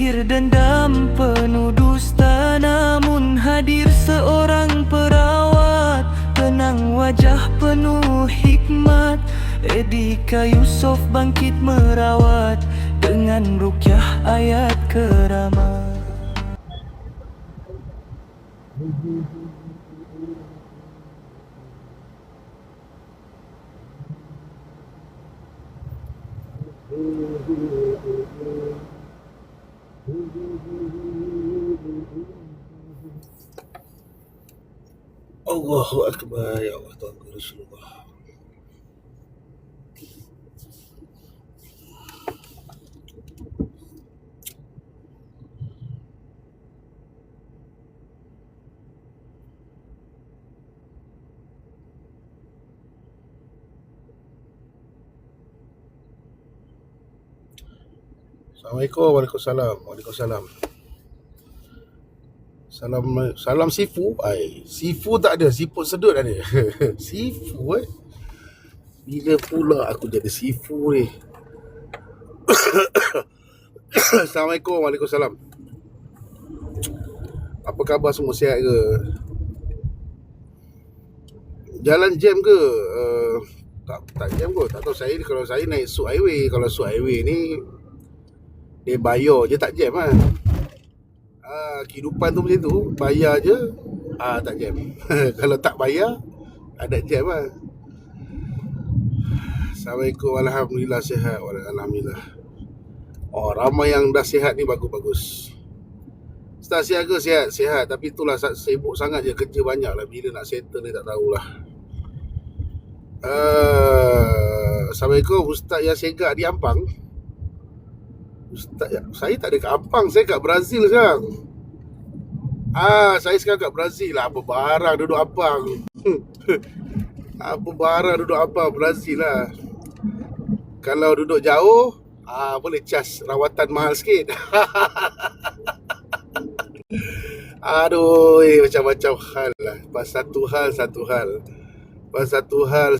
Akhir dendam penuh dusta, namun hadir seorang perawat. Tenang wajah penuh hikmat, Edika Yusof bangkit merawat dengan rukyah ayat keramat. Allahu Akbar, ya Allah, Tuhan Rasulullah. Assalamualaikum. Waalaikumsalam. Waalaikumsalam. Salam sifu. Sifu tak ada, siput sedut ada. Sifu Bila pula aku jadi sifu ni? Assalamualaikum. Waalaikumsalam. Apa khabar semua, sihat ke? Jalan jam ke? Tak jam ke? Tak tahu saya, kalau saya naik Sud Highway. Kalau Sud Highway ni dia bayar je, tak jam lah. Kehidupan tu macam tu, bayar je, tak jam. Kalau tak bayar, ada jam lah. Assalamualaikum. Alhamdulillah sihat. Alhamdulillah. Ramai yang dah sihat ni, bagus-bagus. Ustaz sihat ke? Sihat. Tapi itulah, sibuk sangat je, kerja banyak lah. Bila nak settle ni tak tahulah. Assalamualaikum. Ustaz yang segak di Ampang. Ustaz, saya tak ada kat Ampang, saya kat Brazil sekarang. Saya sekarang kat Brazil lah. Apa barang duduk Ampang. Apa barang duduk Ampang, Brazil lah. Kalau duduk jauh, boleh cas rawatan mahal sikit. Aduh, macam-macam hal lah. Pas satu hal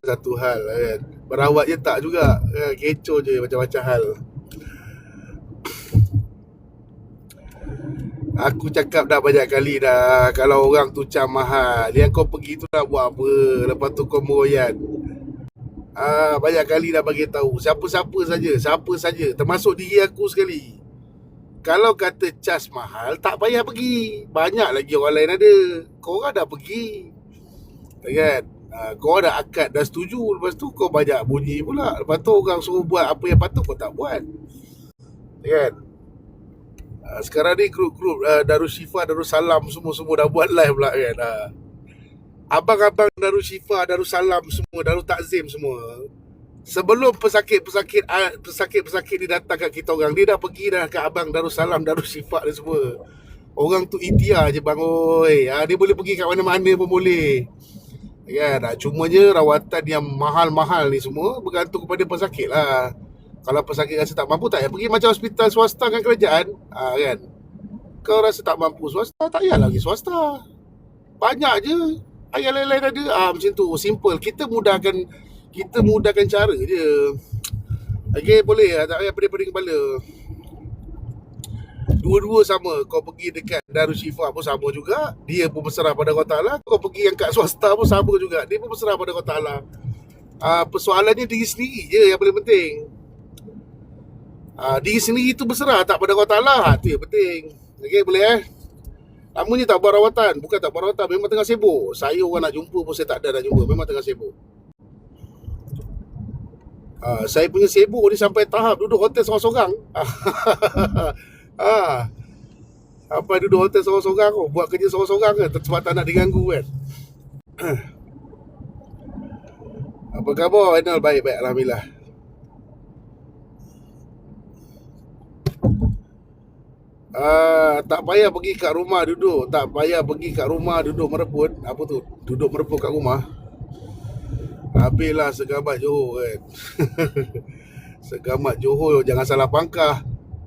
kan. Berawat je tak juga, kecoh je, macam-macam hal. Aku cakap dah banyak kali dah, kalau orang tu cam mahal, yang kau pergi tu nak buat apa? Lepas tu kau meroyan. Banyak kali dah bagi tahu. Siapa saja, termasuk diri aku sekali. Kalau kata cas mahal, tak payah pergi. Banyak lagi orang lain ada. Korang dah pergi, kan? Korang dah akad, dah setuju. Lepas tu kau banyak bunyi pula. Lepas tu orang suruh buat apa yang patut, kau tak buat, kan? Sekarang ni grup-grup Darusshifa, Darussalam semua dah buat live pula, kan? Abang-abang Darusshifa, Darussalam semua, Darul Takzim semua, sebelum pesakit-pesakit ni datang kat kita orang, dia dah pergi dah kat abang Darussalam, Darusshifa ni semua. Orang tu ikhtiar je bang, dia boleh pergi kat mana-mana pun boleh, kan? Cuma je rawatan yang mahal-mahal ni semua bergantung kepada pesakit lah. Kalau pesakit rasa tak mampu, tak payah pergi. Macam hospital swasta kan kerajaan, kan? Kau rasa tak mampu swasta, tak payah lagi swasta. Banyak je, ayat lain-lain ada. Macam tu, simple. Kita mudahkan cara je. Okay, boleh. Tak payah pening-pening kepala. Dua-dua sama. Kau pergi dekat Darusshifa pun sama juga, dia pun berserah pada Allah Ta'ala. Kau pergi yang kat swasta pun sama juga, dia pun berserah pada Allah Ta'ala. Persoalannya diri sendiri je yang paling penting. Diri sendiri tu berserah tak pada Allah Ta'ala, tu yang penting. Okay, boleh Lamanya tak buat rawatan. Bukan tak buat rawatan, memang tengah sibuk. Saya orang nak jumpa pun saya tak ada nak jumpa, memang tengah sibuk. Saya punya sibuk ni sampai tahap duduk hotel sorang-sorang. Sampai duduk hotel sorang-sorang, buat kerja sorang-sorang kan, sebab tak nak diganggu, kan. Apa khabar Ainal? Baik-baik, alhamdulillah. Tak payah pergi kat rumah duduk. Tak payah pergi kat rumah duduk mereput. Apa tu? Duduk mereput kat rumah. Habislah segamat Johor, kan. Segamat Johor, jangan salah pangkah.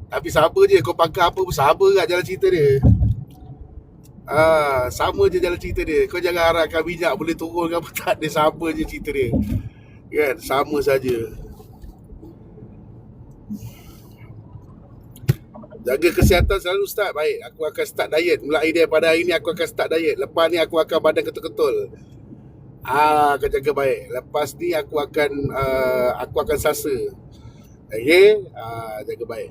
Tapi sabar je, kau pangkah apa pun sabar kat jalan cerita dia. Sama je jalan cerita dia. Kau jangan harapkan minyak boleh turun ke apa, tak. Dia sama je cerita dia, kan. Sama saja. Jaga kesihatan selalu Ustaz. Baik, aku akan start diet. Mulai daripada hari ni aku akan start diet. Lepas ni aku akan badan ketul-ketul. Akan jaga baik. Lepas ni aku akan sasa. Okay, jaga baik.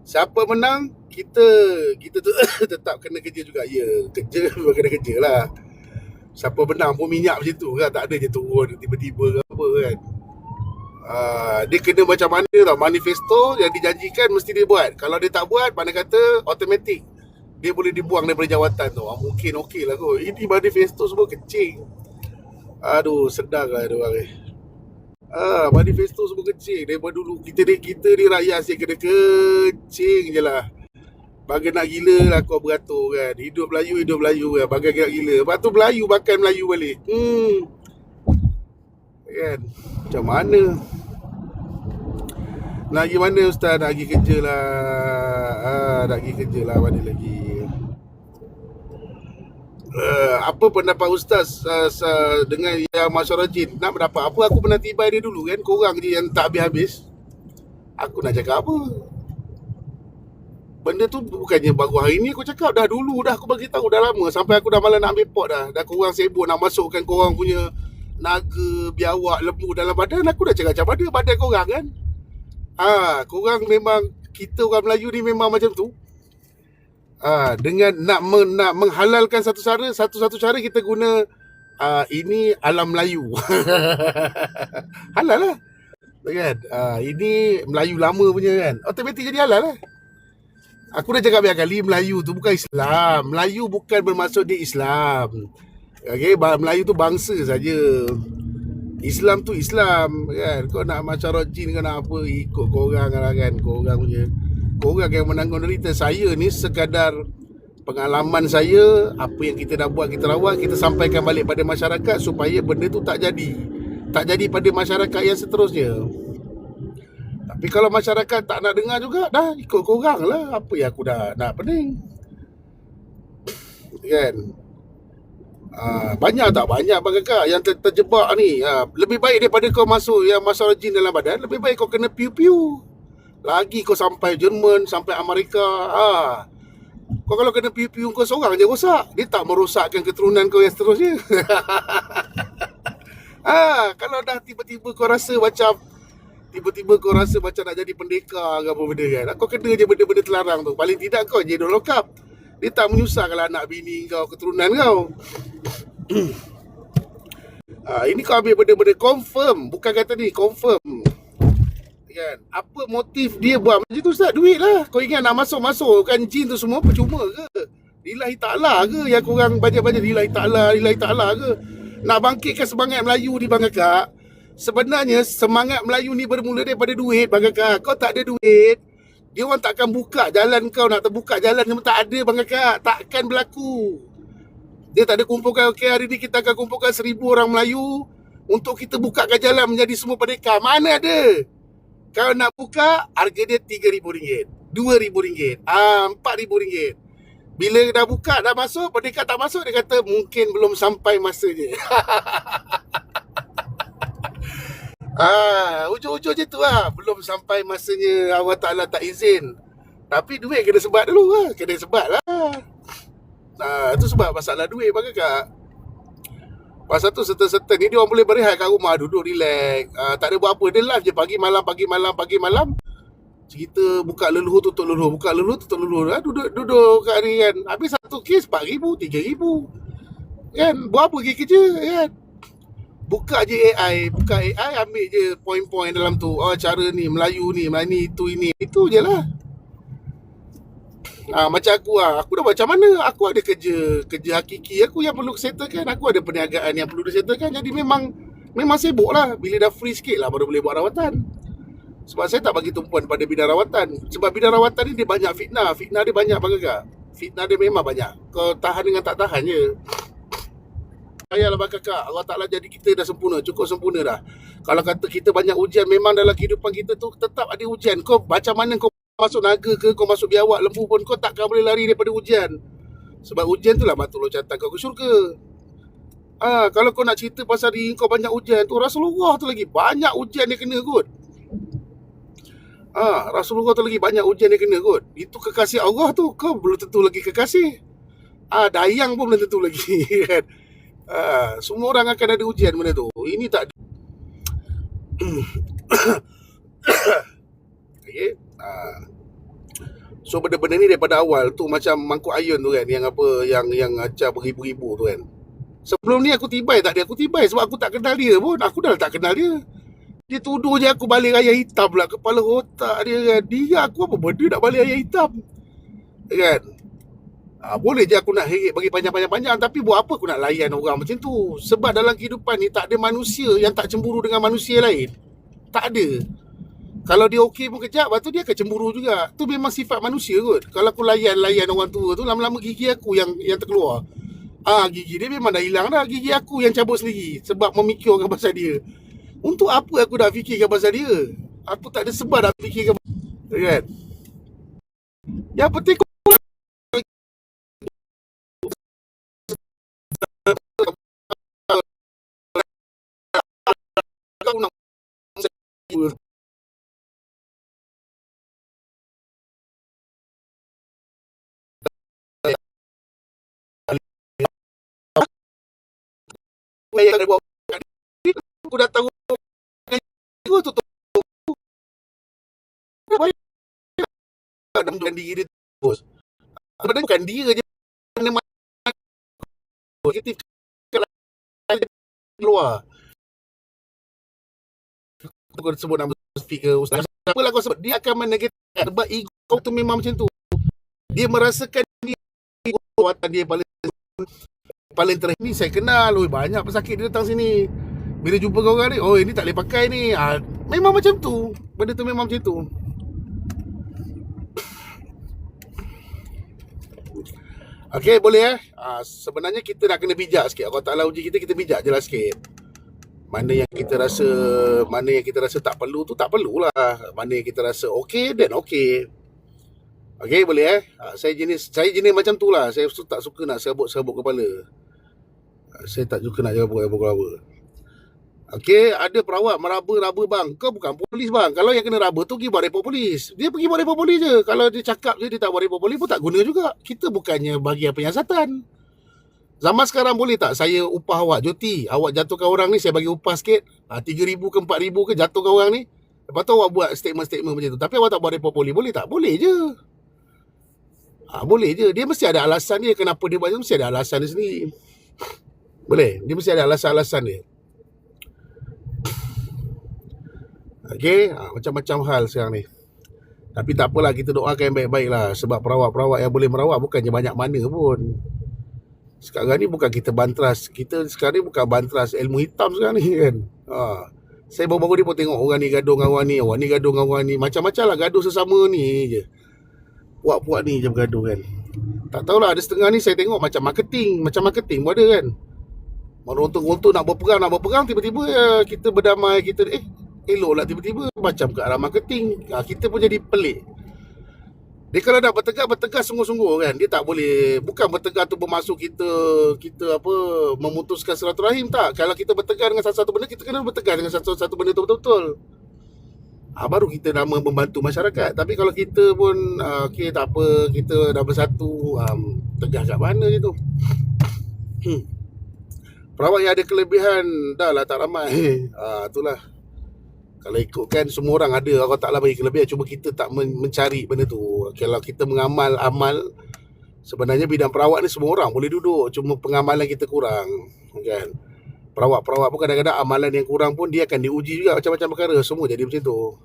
Siapa menang, kita tu tetap kena kerja juga. Ya, kerja memang kena kerja lah. Siapa menang pun minyak macam tu kan. Tak ada je turun tiba-tiba ke apa kan. Dia kena macam mana tau. Manifesto yang dijanjikan mesti dia buat. Kalau dia tak buat, mana kata automatik dia boleh dibuang daripada jawatan tu. Mungkin okey lah kot. Ini manifesto semua kecil. Aduh, sedar lah dia orang ni. Manifesto semua kecil. Daripada dulu kita ni rakyat asyik kena kecil je lah. Bagai nak gila lah kau beratur kan. Hidup Melayu kan. Bagai nak gila. Lepas tu Melayu makan Melayu balik. Kan? Macam mana? Nak pergi mana Ustaz? Nak pergi kerja lah. Nak pergi kerja lah. Mana lagi? Apa pendapat Ustaz dengan yang masyarakat jin? Nak pendapat apa? Aku pernah tibai dia dulu kan. Korang je yang tak habis-habis. Aku nak cakap apa? Benda tu bukannya baru hari ni aku cakap. Dah dulu dah aku bagi tahu dah lama. Sampai aku dah malas nak ambil pot dah. Dah korang sibuk nak masukkan korang punya naga, biawak, lembu dalam badan. Aku dah cakap macam mana badan korang kan. Korang memang, kita orang Melayu ni memang macam tu. Dengan nak menghalalkan satu cara kita guna ini alam Melayu. Halal lah kan. Ini Melayu lama punya kan. Automatik jadi halal lah. Aku dah cakap banyak kali, Melayu tu bukan Islam. Melayu bukan bermaksud dia Islam. Okay, Melayu tu bangsa saja. Islam tu Islam kan. Kau nak masyarakat jin kau nak apa, ikut korang lah kan. Korang yang menanggung derita. Saya ni sekadar pengalaman saya. Apa yang kita dah buat, kita rawat, kita sampaikan balik pada masyarakat supaya benda tu tak jadi pada masyarakat yang seterusnya. Tapi kalau masyarakat tak nak dengar juga, dah ikut korang lah. Apa yang aku dah nak pening kan. Banyak tak? Banyak bagakak yang terjebak ni. Lebih baik daripada kau masuk yang masalah jin dalam badan, lebih baik kau kena piu-piu. Lagi kau sampai Jerman, sampai Amerika. Kau kalau kena piu-piu kau seorang je rosak. Dia tak merosakkan keturunan kau yang seterusnya. Kalau dah tiba-tiba kau rasa macam nak jadi pendekar ke apa benda kan. Kau kena je benda-benda terlarang tu. Paling tidak kau je lokap. Dia tak menyusahkan lah anak bini kau, keturunan kau. Ini kau ambil benda-benda confirm. Bukan kata ni, confirm kan. Apa motif dia buat macam tu Ustaz? Duit lah. Kau ingat nak masuk-masukkan jin tu semua percuma ke? Lillahi ta'ala ke yang korang banyak-banyak lillahi ta'ala ke? Nak bangkitkan semangat Melayu ni Bang Kakak. Sebenarnya semangat Melayu ni bermula daripada duit Bang Kakak. Kau tak ada duit, dia orang takkan buka jalan kau. Nak terbuka jalan semua tak ada Bang Kakak. Takkan berlaku. Dia tak ada kumpulkan, okey hari ni kita akan kumpulkan 1,000 orang Melayu untuk kita bukakan jalan menjadi semua pendekar. Mana ada? Kalau nak buka, harga dia RM3,000, RM2,000, RM4,000. Bila dah buka, dah masuk, pendekar tak masuk, dia kata mungkin belum sampai masanya. Ujung-ujung je tu lah. Belum sampai masanya, Allah Ta'ala tak izin. Tapi duit kena sebat dulu lah. Kena sebat lah. Itu sebab masalah duit Bang Kakak. Pasal tu serta-serta ni dia orang boleh berehat kat rumah, duduk relax. Tak ada buat apa. Dia live je pagi malam. Cerita buka leluhur tutup leluhur, buka leluhur tutup leluhur. Duduk kat ni kan. Habis satu kes RM4,000, RM3,000 kan. Buat apa pergi kerja kan. Buka je AI, ambil je poin-poin dalam tu. Cara ni, Melayu ni, itu ini. Itu je lah. Macam aku dah macam mana. Aku ada kerja hakiki aku yang perlu settlekan. Aku ada perniagaan yang perlu disettlekan. Jadi memang sibuk lah. Bila dah free sikit lah baru boleh buat rawatan. Sebab saya tak bagi tumpuan pada bidang rawatan. Sebab bidang rawatan ni dia banyak fitnah. Fitnah dia banyak Bang Kakak. Fitnah dia memang banyak. Kau tahan dengan tak tahan je. Ayalah Bang Kakak, Allah Ta'ala jadi kita dah sempurna. Cukup sempurna dah. Kalau kata kita banyak ujian, memang dalam kehidupan kita tu tetap ada ujian. Kau macam mana kau masuk naga ke, kau masuk biawak, lembu pun, kau takkan boleh lari daripada ujian. Sebab ujian tu lah makhluk catatan kau ke syurga. Kalau kau nak cerita pasal diri kau banyak ujian tu, Rasulullah tu lagi banyak ujian dia kena kot. Rasulullah tu lagi banyak ujian dia kena kot. Itu kekasih Allah tu, kau belum tentu lagi kekasih. Dayang pun belum tentu lagi kan. Semua orang akan ada ujian benda tu. Ini tak ada. Okay. So benda-benda ni daripada awal tu macam mangkuk ayun tu kan, yang apa, yang acah beribu-ribu tu kan. Sebelum ni aku tibai tak dia, aku tibai sebab aku tak kenal dia pun. Aku dah tak kenal dia. Dia tuduh je aku balik raya hitam pula. Kepala otak dia kan. Dia aku apa benda nak balik raya hitam kan. Boleh je aku nak heret bagi panjang-panjang, tapi buat apa aku nak layan orang macam tu? Sebab dalam kehidupan ni tak ada manusia yang tak cemburu dengan manusia lain. Tak ada. Kalau dia okey pun kejap, lepas tu dia akan cemburu juga. Tu memang sifat manusia kot. Kalau aku layan orang tua tu, lama-lama gigi aku yang terkeluar. Gigi dia memang dah hilang dah. Gigi aku yang cabut sendiri sebab memikirkan pasal dia. Untuk apa aku dah fikirkan pasal dia? Aku tak ada sebab nak fikirkan kan? Yang penting kau nak aku dah tahu aku tu dengan diri dia terus. Sebenarnya bukan dia je positif keluar. Aku sebut nama speaker Ustaz. Apalah kau sebut, dia akan menegatifkan sebab ego tu memang macam tu. Dia merasakan dia kuatan dia paling terakhir ni saya kenal. Banyak pesakit dia datang sini. Bila jumpa kau orang ni, ini tak boleh pakai ni. Memang macam tu. Benda tu memang macam tu. Okey, boleh sebenarnya kita nak kena bijak sikit. Allah Ta'ala uji kita bijak je lah sikit. Mana yang kita rasa tak perlu tu tak perlulah. Mana yang kita rasa okey, then okey. Okey, boleh Saya jenis macam tu lah. Saya tak suka nak serabut kepala. Saya tak suka nak serabut kepala. Okey, ada perawat meraba-raba bang. Kau bukan polis bang. Kalau yang kena raba tu pergi buat report polis. Dia pergi buat report polis je. Kalau dia cakap je dia tak buat report polis pun tak guna juga. Kita bukannya bagian penyiasatan. Zaman sekarang boleh tak saya upah awak Joti, awak jatuhkan orang ni, saya bagi upah sikit, 3,000 ke 4,000 ke jatuhkan orang ni. Lepas tu awak buat statement-statement macam tu. Tapi awak tak buat report polis, boleh tak? Boleh je. Boleh je. Dia mesti ada alasan dia kenapa dia buat tu, mesti ada alasan dia sendiri. Boleh. Dia mesti ada alasan-alasan dia. Okey, macam-macam hal sekarang ni. Tapi tak apalah, kita doakan yang baik-baik lah. Sebab perawat-perawat yang boleh merawat bukannya banyak mana pun. Sekarang ni bukan kita bantras. Kita sekarang ni bukan bantras ilmu hitam sekarang ni kan. Saya baru-baru ni pun tengok orang ni gaduh dengan orang ni gaduh dengan orang ni. Macam-macam lah gaduh sesama ni je. Puak-puak ni je bergaduh kan. Tak tahulah, ada setengah ni saya tengok macam marketing pun ada kan. Merontok-rontok nak berperang, tiba-tiba kita berdamai, kita elok lah, tiba-tiba macam ke arah marketing. Kita pun jadi pelik. Dia kalau nak bertegas sungguh-sungguh kan. Dia tak boleh, bukan bertegas tu bermaksud kita memutuskan silaturahim, tak. Kalau kita bertegas dengan satu-satu benda, kita kena bertegas dengan satu-satu benda tu betul-betul. Baru kita nak membantu masyarakat. Tapi kalau kita pun okey tak apa, kita dah bersatu, tegas kat mana je tu. Perawat yang ada kelebihan dah lah tak ramai. Itulah. Kalau ikutkan semua orang ada, Allah Ta'ala bagi kelebihan, cuma kita tak mencari benda tu. Kalau kita amal sebenarnya bidang perawat ni semua orang boleh duduk, cuma pengamalan kita kurang kan. Perawat-perawat pun kadang-kadang amalan yang kurang pun dia akan diuji juga, macam-macam perkara, semua jadi macam tu.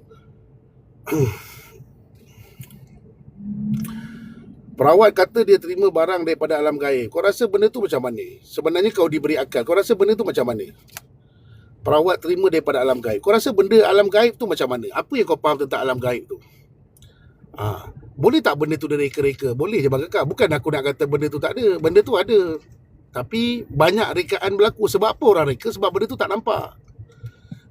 Perawat kata dia terima barang daripada alam gaib. Kau rasa benda tu macam mana? Sebenarnya kau diberi akal, kau rasa benda tu macam mana? Perawat terima daripada alam gaib. Kau rasa benda alam gaib tu macam mana? Apa yang kau faham tentang alam gaib tu? Boleh tak benda tu dia reka-reka? Boleh je bang kakak. Bukan aku nak kata benda tu tak ada. Benda tu ada. Tapi banyak rekaan berlaku. Sebab apa orang reka? Sebab benda tu tak nampak.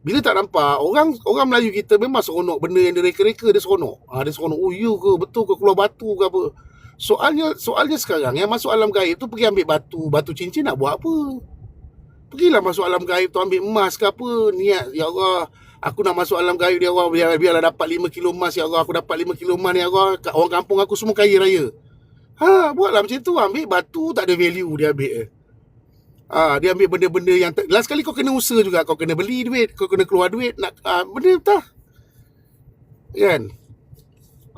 Bila tak nampak, orang Melayu kita memang seronok benda yang dia reka-reka, dia seronok. Dia seronok. Oh you ke? Betul ke? Keluar batu ke apa? Soalnya sekarang yang masuk alam gaib tu pergi ambil batu cincin nak buat apa? Pergilah masuk alam gaib tu ambil emas ke apa, niat ya Allah Aku nak masuk alam gaib ni Allah, biarlah dapat 5 kilo emas ya Allah. Aku dapat 5 kilo emas ni Allah. Orang kampung aku semua kaya raya. Buatlah macam tu. Ambil batu tak ada value dia ambil. Dia ambil benda-benda yang last kali kau kena usaha juga. Kau kena beli duit, kau kena keluar duit nak benda tak. Kan?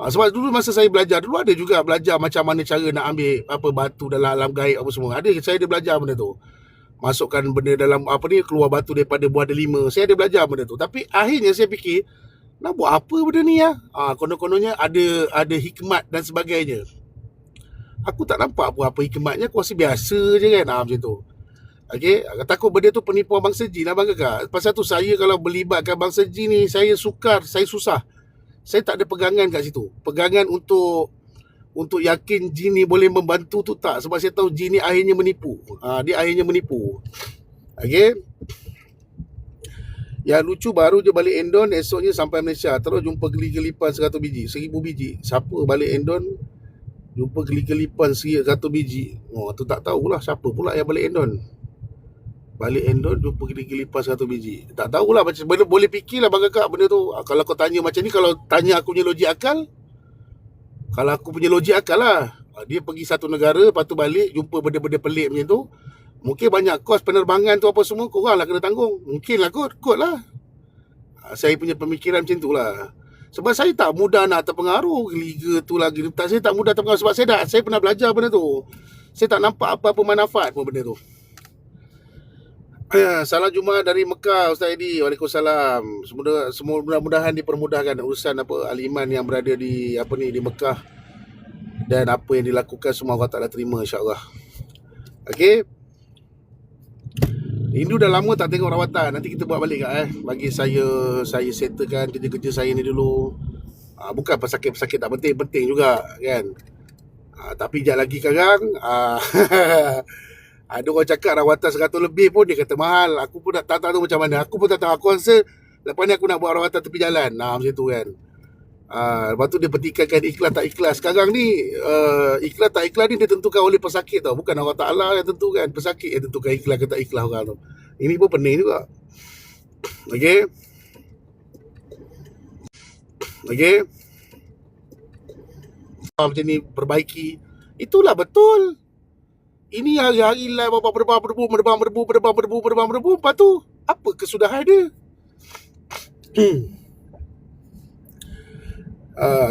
Sebab dulu masa saya belajar, dulu ada juga belajar macam mana cara nak ambil apa batu dalam alam gaib apa semua. Saya ada belajar benda tu. Masukkan benda dalam keluar batu daripada buah delima. Saya ada belajar benda tu. Tapi akhirnya saya fikir, nak buat apa benda ni ya? Konon-kononnya ada hikmat dan sebagainya. Aku tak nampak apa hikmatnya. Aku rasa biasa je kan. Macam tu. Okay, takut benda tu penipuan bangsa jin lah bang kakak. Pasal tu saya kalau berlibatkan bangsa jin ni, saya sukar, saya susah. Saya tak ada pegangan kat situ. Pegangan untuk yakin jin ni boleh membantu tu tak. Sebab saya tahu jin ni akhirnya menipu. Dia akhirnya menipu. Okay. Yang lucu baru je balik Endon, esoknya sampai Malaysia. Terus jumpa geli-gelipan 100 biji. 1000 biji. Siapa balik Endon jumpa geli-gelipan 100 biji. Tu tak tahulah siapa pula yang balik Endon. Balik Endon jumpa geli-gelipan 100 biji. Tak tahulah macam mana, boleh fikirlah bang kakak benda tu. Kalau kau tanya macam ni, kalau tanya aku punya logik akal, kalau aku punya logik akal lah, dia pergi satu negara, lepas tu balik jumpa benda-benda pelik macam tu, mungkin banyak kos penerbangan tu apa semua, korang lah kena tanggung. Mungkin lah kot lah. Saya punya pemikiran macam tu lah. Sebab saya tak mudah nak terpengaruh liga tu lagi. Saya tak mudah terpengaruh sebab saya pernah belajar benda tu. Saya tak nampak apa-apa manfaat pun benda tu. Salam Jumaat dari Mekah Ustaz Edi. Waalaikumsalam. Semua mudah-mudahan dipermudahkan urusan al-iman yang berada di di Mekah, dan apa yang dilakukan semua Allah Taala terima insya-Allah. Okey. Rindu dah lama tak tengok rawatan. Nanti kita buat balik bagi saya settlekan kerja-kerja saya ni dulu. Bukan pesakit-pesakit tak penting juga kan. Tapi sekejap lagi sekarang ada orang cakap rawatan 100 lebih pun dia kata mahal. Aku pun tak tahu macam mana. Aku pun tak tahu. Aku rasa lepas ni aku nak buat rawatan tepi jalan. Macam tu kan. Lepas tu dia pertikaikan ikhlas tak ikhlas. Sekarang ni ikhlas tak ikhlas ni ditentukan oleh pesakit tau. Bukan Allah Ta'ala yang tentukan. Pesakit yang tentukan ikhlas ke tak ikhlas orang tu. Ini pun pening juga. Okay. Macam ni perbaiki. Itulah betul. Ini hari-hari live berdebu. Lepas tu apa kesudahan dia?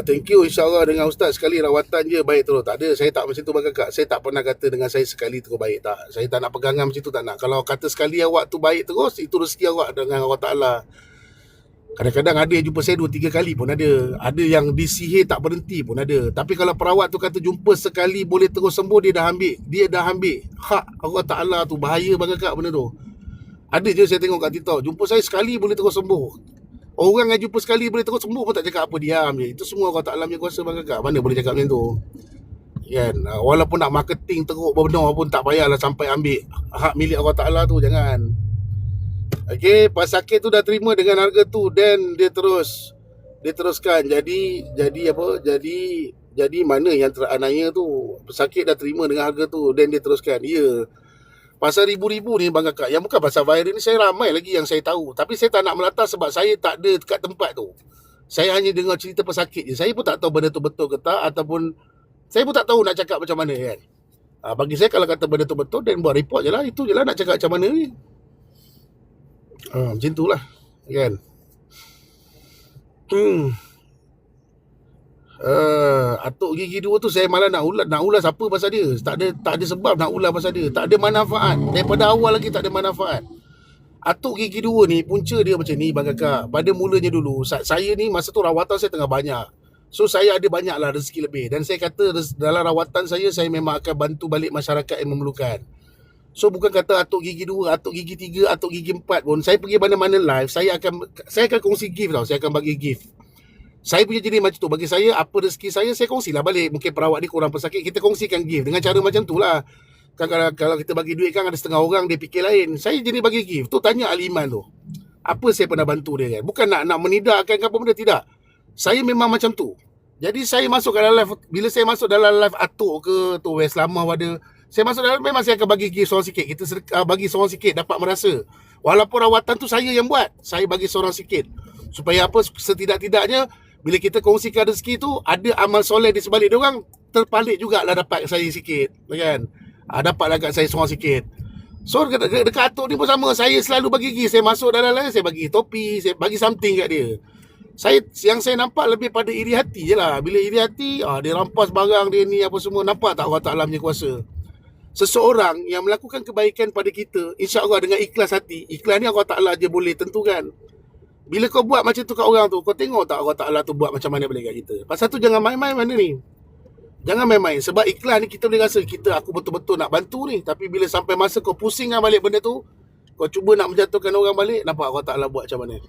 Thank you, insyaAllah dengan Ustaz sekali rawatan je baik terus. Tak ada, saya tak macam tu bang kakak. Saya tak pernah kata dengan saya sekali terus baik, tak. Saya tak nak pegangan macam tu, tak nak. Kalau kata sekali awak tu baik terus, itu rezeki awak dengan Allah Ta'ala. Kadang-kadang ada yang jumpa saya 2-3 kali pun ada. Ada yang disihir tak berhenti pun ada. Tapi kalau perawat tu kata jumpa sekali boleh terus sembuh, dia dah ambil hak Allah Ta'ala tu. Bahaya bang kakak benda tu. Ada je saya tengok kat TikTok, jumpa saya sekali boleh terus sembuh. Orang yang jumpa sekali boleh terus sembuh pun tak cakap apa, diam je. Itu semua Allah Ta'ala punya kuasa bang kakak. Mana boleh cakap macam tu kan. Walaupun nak marketing teruk benar pun tak payahlah sampai ambil hak milik Allah Ta'ala tu. Jangan. Okay, pesakit tu dah terima dengan harga tu, dan dia teruskan. Jadi mana yang teraniaya tu, pesakit dah terima dengan harga tu, dan dia teruskan. Ya. Pasal ribu-ribu ni bang kakak, yang bukan pasal viral ni, saya ramai lagi yang saya tahu. Tapi saya tak nak melata sebab saya tak ada dekat tempat tu. Saya hanya dengar cerita pesakit je. Saya pun tak tahu benda tu betul ke tak, ataupun saya pun tak tahu nak cakap macam mana kan. Bagi saya kalau kata benda tu betul, dan buat report je lah. Itu je lah nak cakap macam mana ni. Macam tu lah kan. Atuk gigi 2 tu saya malah nak ulas apa pasal dia. Tak ada sebab nak ulas pasal dia. Tak ada manfaat. Daripada awal lagi tak ada manfaat. Atuk gigi 2 ni punca dia macam ni bang kakak. Pada mulanya dulu saya ni masa tu rawatan saya tengah banyak. So saya ada banyak lah rezeki lebih. Dan saya kata dalam rawatan saya memang akan bantu balik masyarakat yang memerlukan. So bukan kata atuk gigi 2, atuk gigi 3, atuk gigi 4 pun. Saya pergi mana-mana live, saya akan kongsi gift tau. Saya akan bagi gift. Saya punya jenis macam tu. Bagi saya, apa rezeki saya kongsilah balik. Mungkin perawat ni kurang pesakit, kita kongsikan gift. Dengan cara macam tu lah. Kan kalau kita bagi duit kan ada setengah orang dia fikir lain. Saya jenis bagi gift. Tu tanya Aliman tu. Apa saya pernah bantu dia kan. Bukan nak menidakkan ke apa benda, tidak. Saya memang macam tu. Jadi saya masuk dalam live. Bila saya masuk dalam live atuk ke tu West Lama ada, saya masuk dalam, memang saya akan bagi gift seorang sikit. Kita bagi seorang sikit dapat merasa. Walaupun rawatan tu saya yang buat, saya bagi seorang sikit. Supaya apa? Setidak-tidaknya bila kita kongsikan rezeki tu, ada amal soleh di sebalik dia orang, terpalit jugalah dapat saya sikit, kan? Dapatlah kat saya seorang sikit. So dekat atuk ni pun sama. Saya selalu bagi gigi. Saya masuk dalam lain, saya bagi topi, saya bagi something kat dia. Yang saya nampak lebih pada iri hati je lah. Bila iri hati, dia rampas barang dia ni apa semua. Nampak tak Allah Ta'ala punya kuasa? Seseorang yang melakukan kebaikan pada kita, insya-Allah dengan ikhlas hati. Ikhlas ni Allah Ta'ala je boleh tentukan. Bila kau buat macam tu kat orang tu, kau tengok tak Allah Ta'ala tu buat macam mana balik kat kita. Pasal tu jangan main-main mana ni. Jangan main-main. Sebab ikhlas ni kita boleh rasa aku betul-betul nak bantu ni. Tapi bila sampai masa kau pusingkan balik benda tu, kau cuba nak menjatuhkan orang balik, nampak Allah Ta'ala buat macam mana.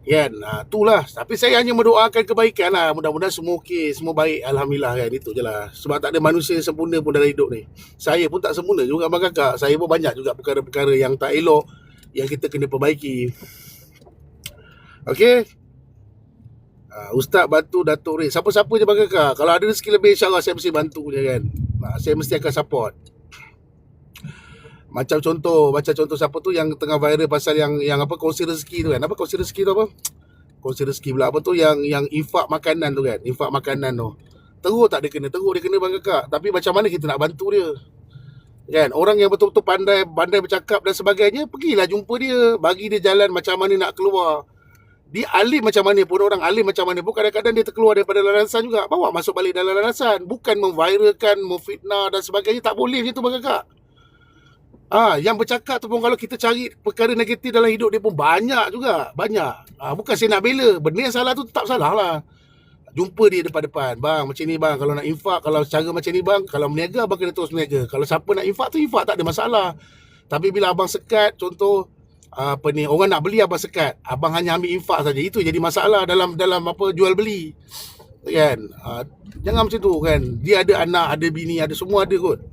Kan? Itulah. Tapi saya hanya mendoakan kebaikan lah. Mudah-mudahan semua okey, semua baik. Alhamdulillah kan. Itu je lah. Sebab tak ada manusia yang sempurna pun dalam hidup ni. Saya pun tak sempurna juga abang kakak. Saya pun banyak juga perkara-perkara yang tak elok yang kita kena perbaiki. Okey. Ustaz bantu Datuk Ray. Siapa-siapa je bang kakak. Kalau ada rezeki lebih, insyaAllah saya mesti bantu je kan. Saya mesti akan support. Macam contoh siapa tu yang tengah viral pasal yang apa, kongsi rezeki tu kan. Apa kongsi rezeki tu apa? Kongsi rezeki pula apa tu yang infak makanan tu kan. Infak makanan tu. Teruk tak dia kena? Teruk dia kena bang kakak. Tapi macam mana kita nak bantu dia? Kan, orang yang betul-betul pandai bercakap dan sebagainya, pergilah jumpa dia, bagi dia jalan macam mana nak keluar. Dia alim macam mana pun, orang alim macam mana pun, kadang-kadang dia terkeluar daripada landasan juga. Bawa masuk balik dalam landasan. Bukan memviralkan, memfitnah dan sebagainya. Tak boleh macam tu bang kakak. Yang bercakap tu pun kalau kita cari perkara negatif dalam hidup dia pun banyak juga. Banyak. Bukan saya nak bela. Benda yang salah tu tetap salah lah. Jumpa dia depan-depan. Bang, macam ni bang. Kalau nak infak, kalau cara macam ni bang. Kalau meniaga, abang kena terus meniaga. Kalau siapa nak infak tu, infak tak ada masalah. Tapi bila abang sekat, contoh, orang nak beli abang sekat, abang hanya ambil infak saja, itu jadi masalah dalam apa jual beli kan. Jangan macam tu kan. Dia ada anak, ada bini, ada semua ada kot.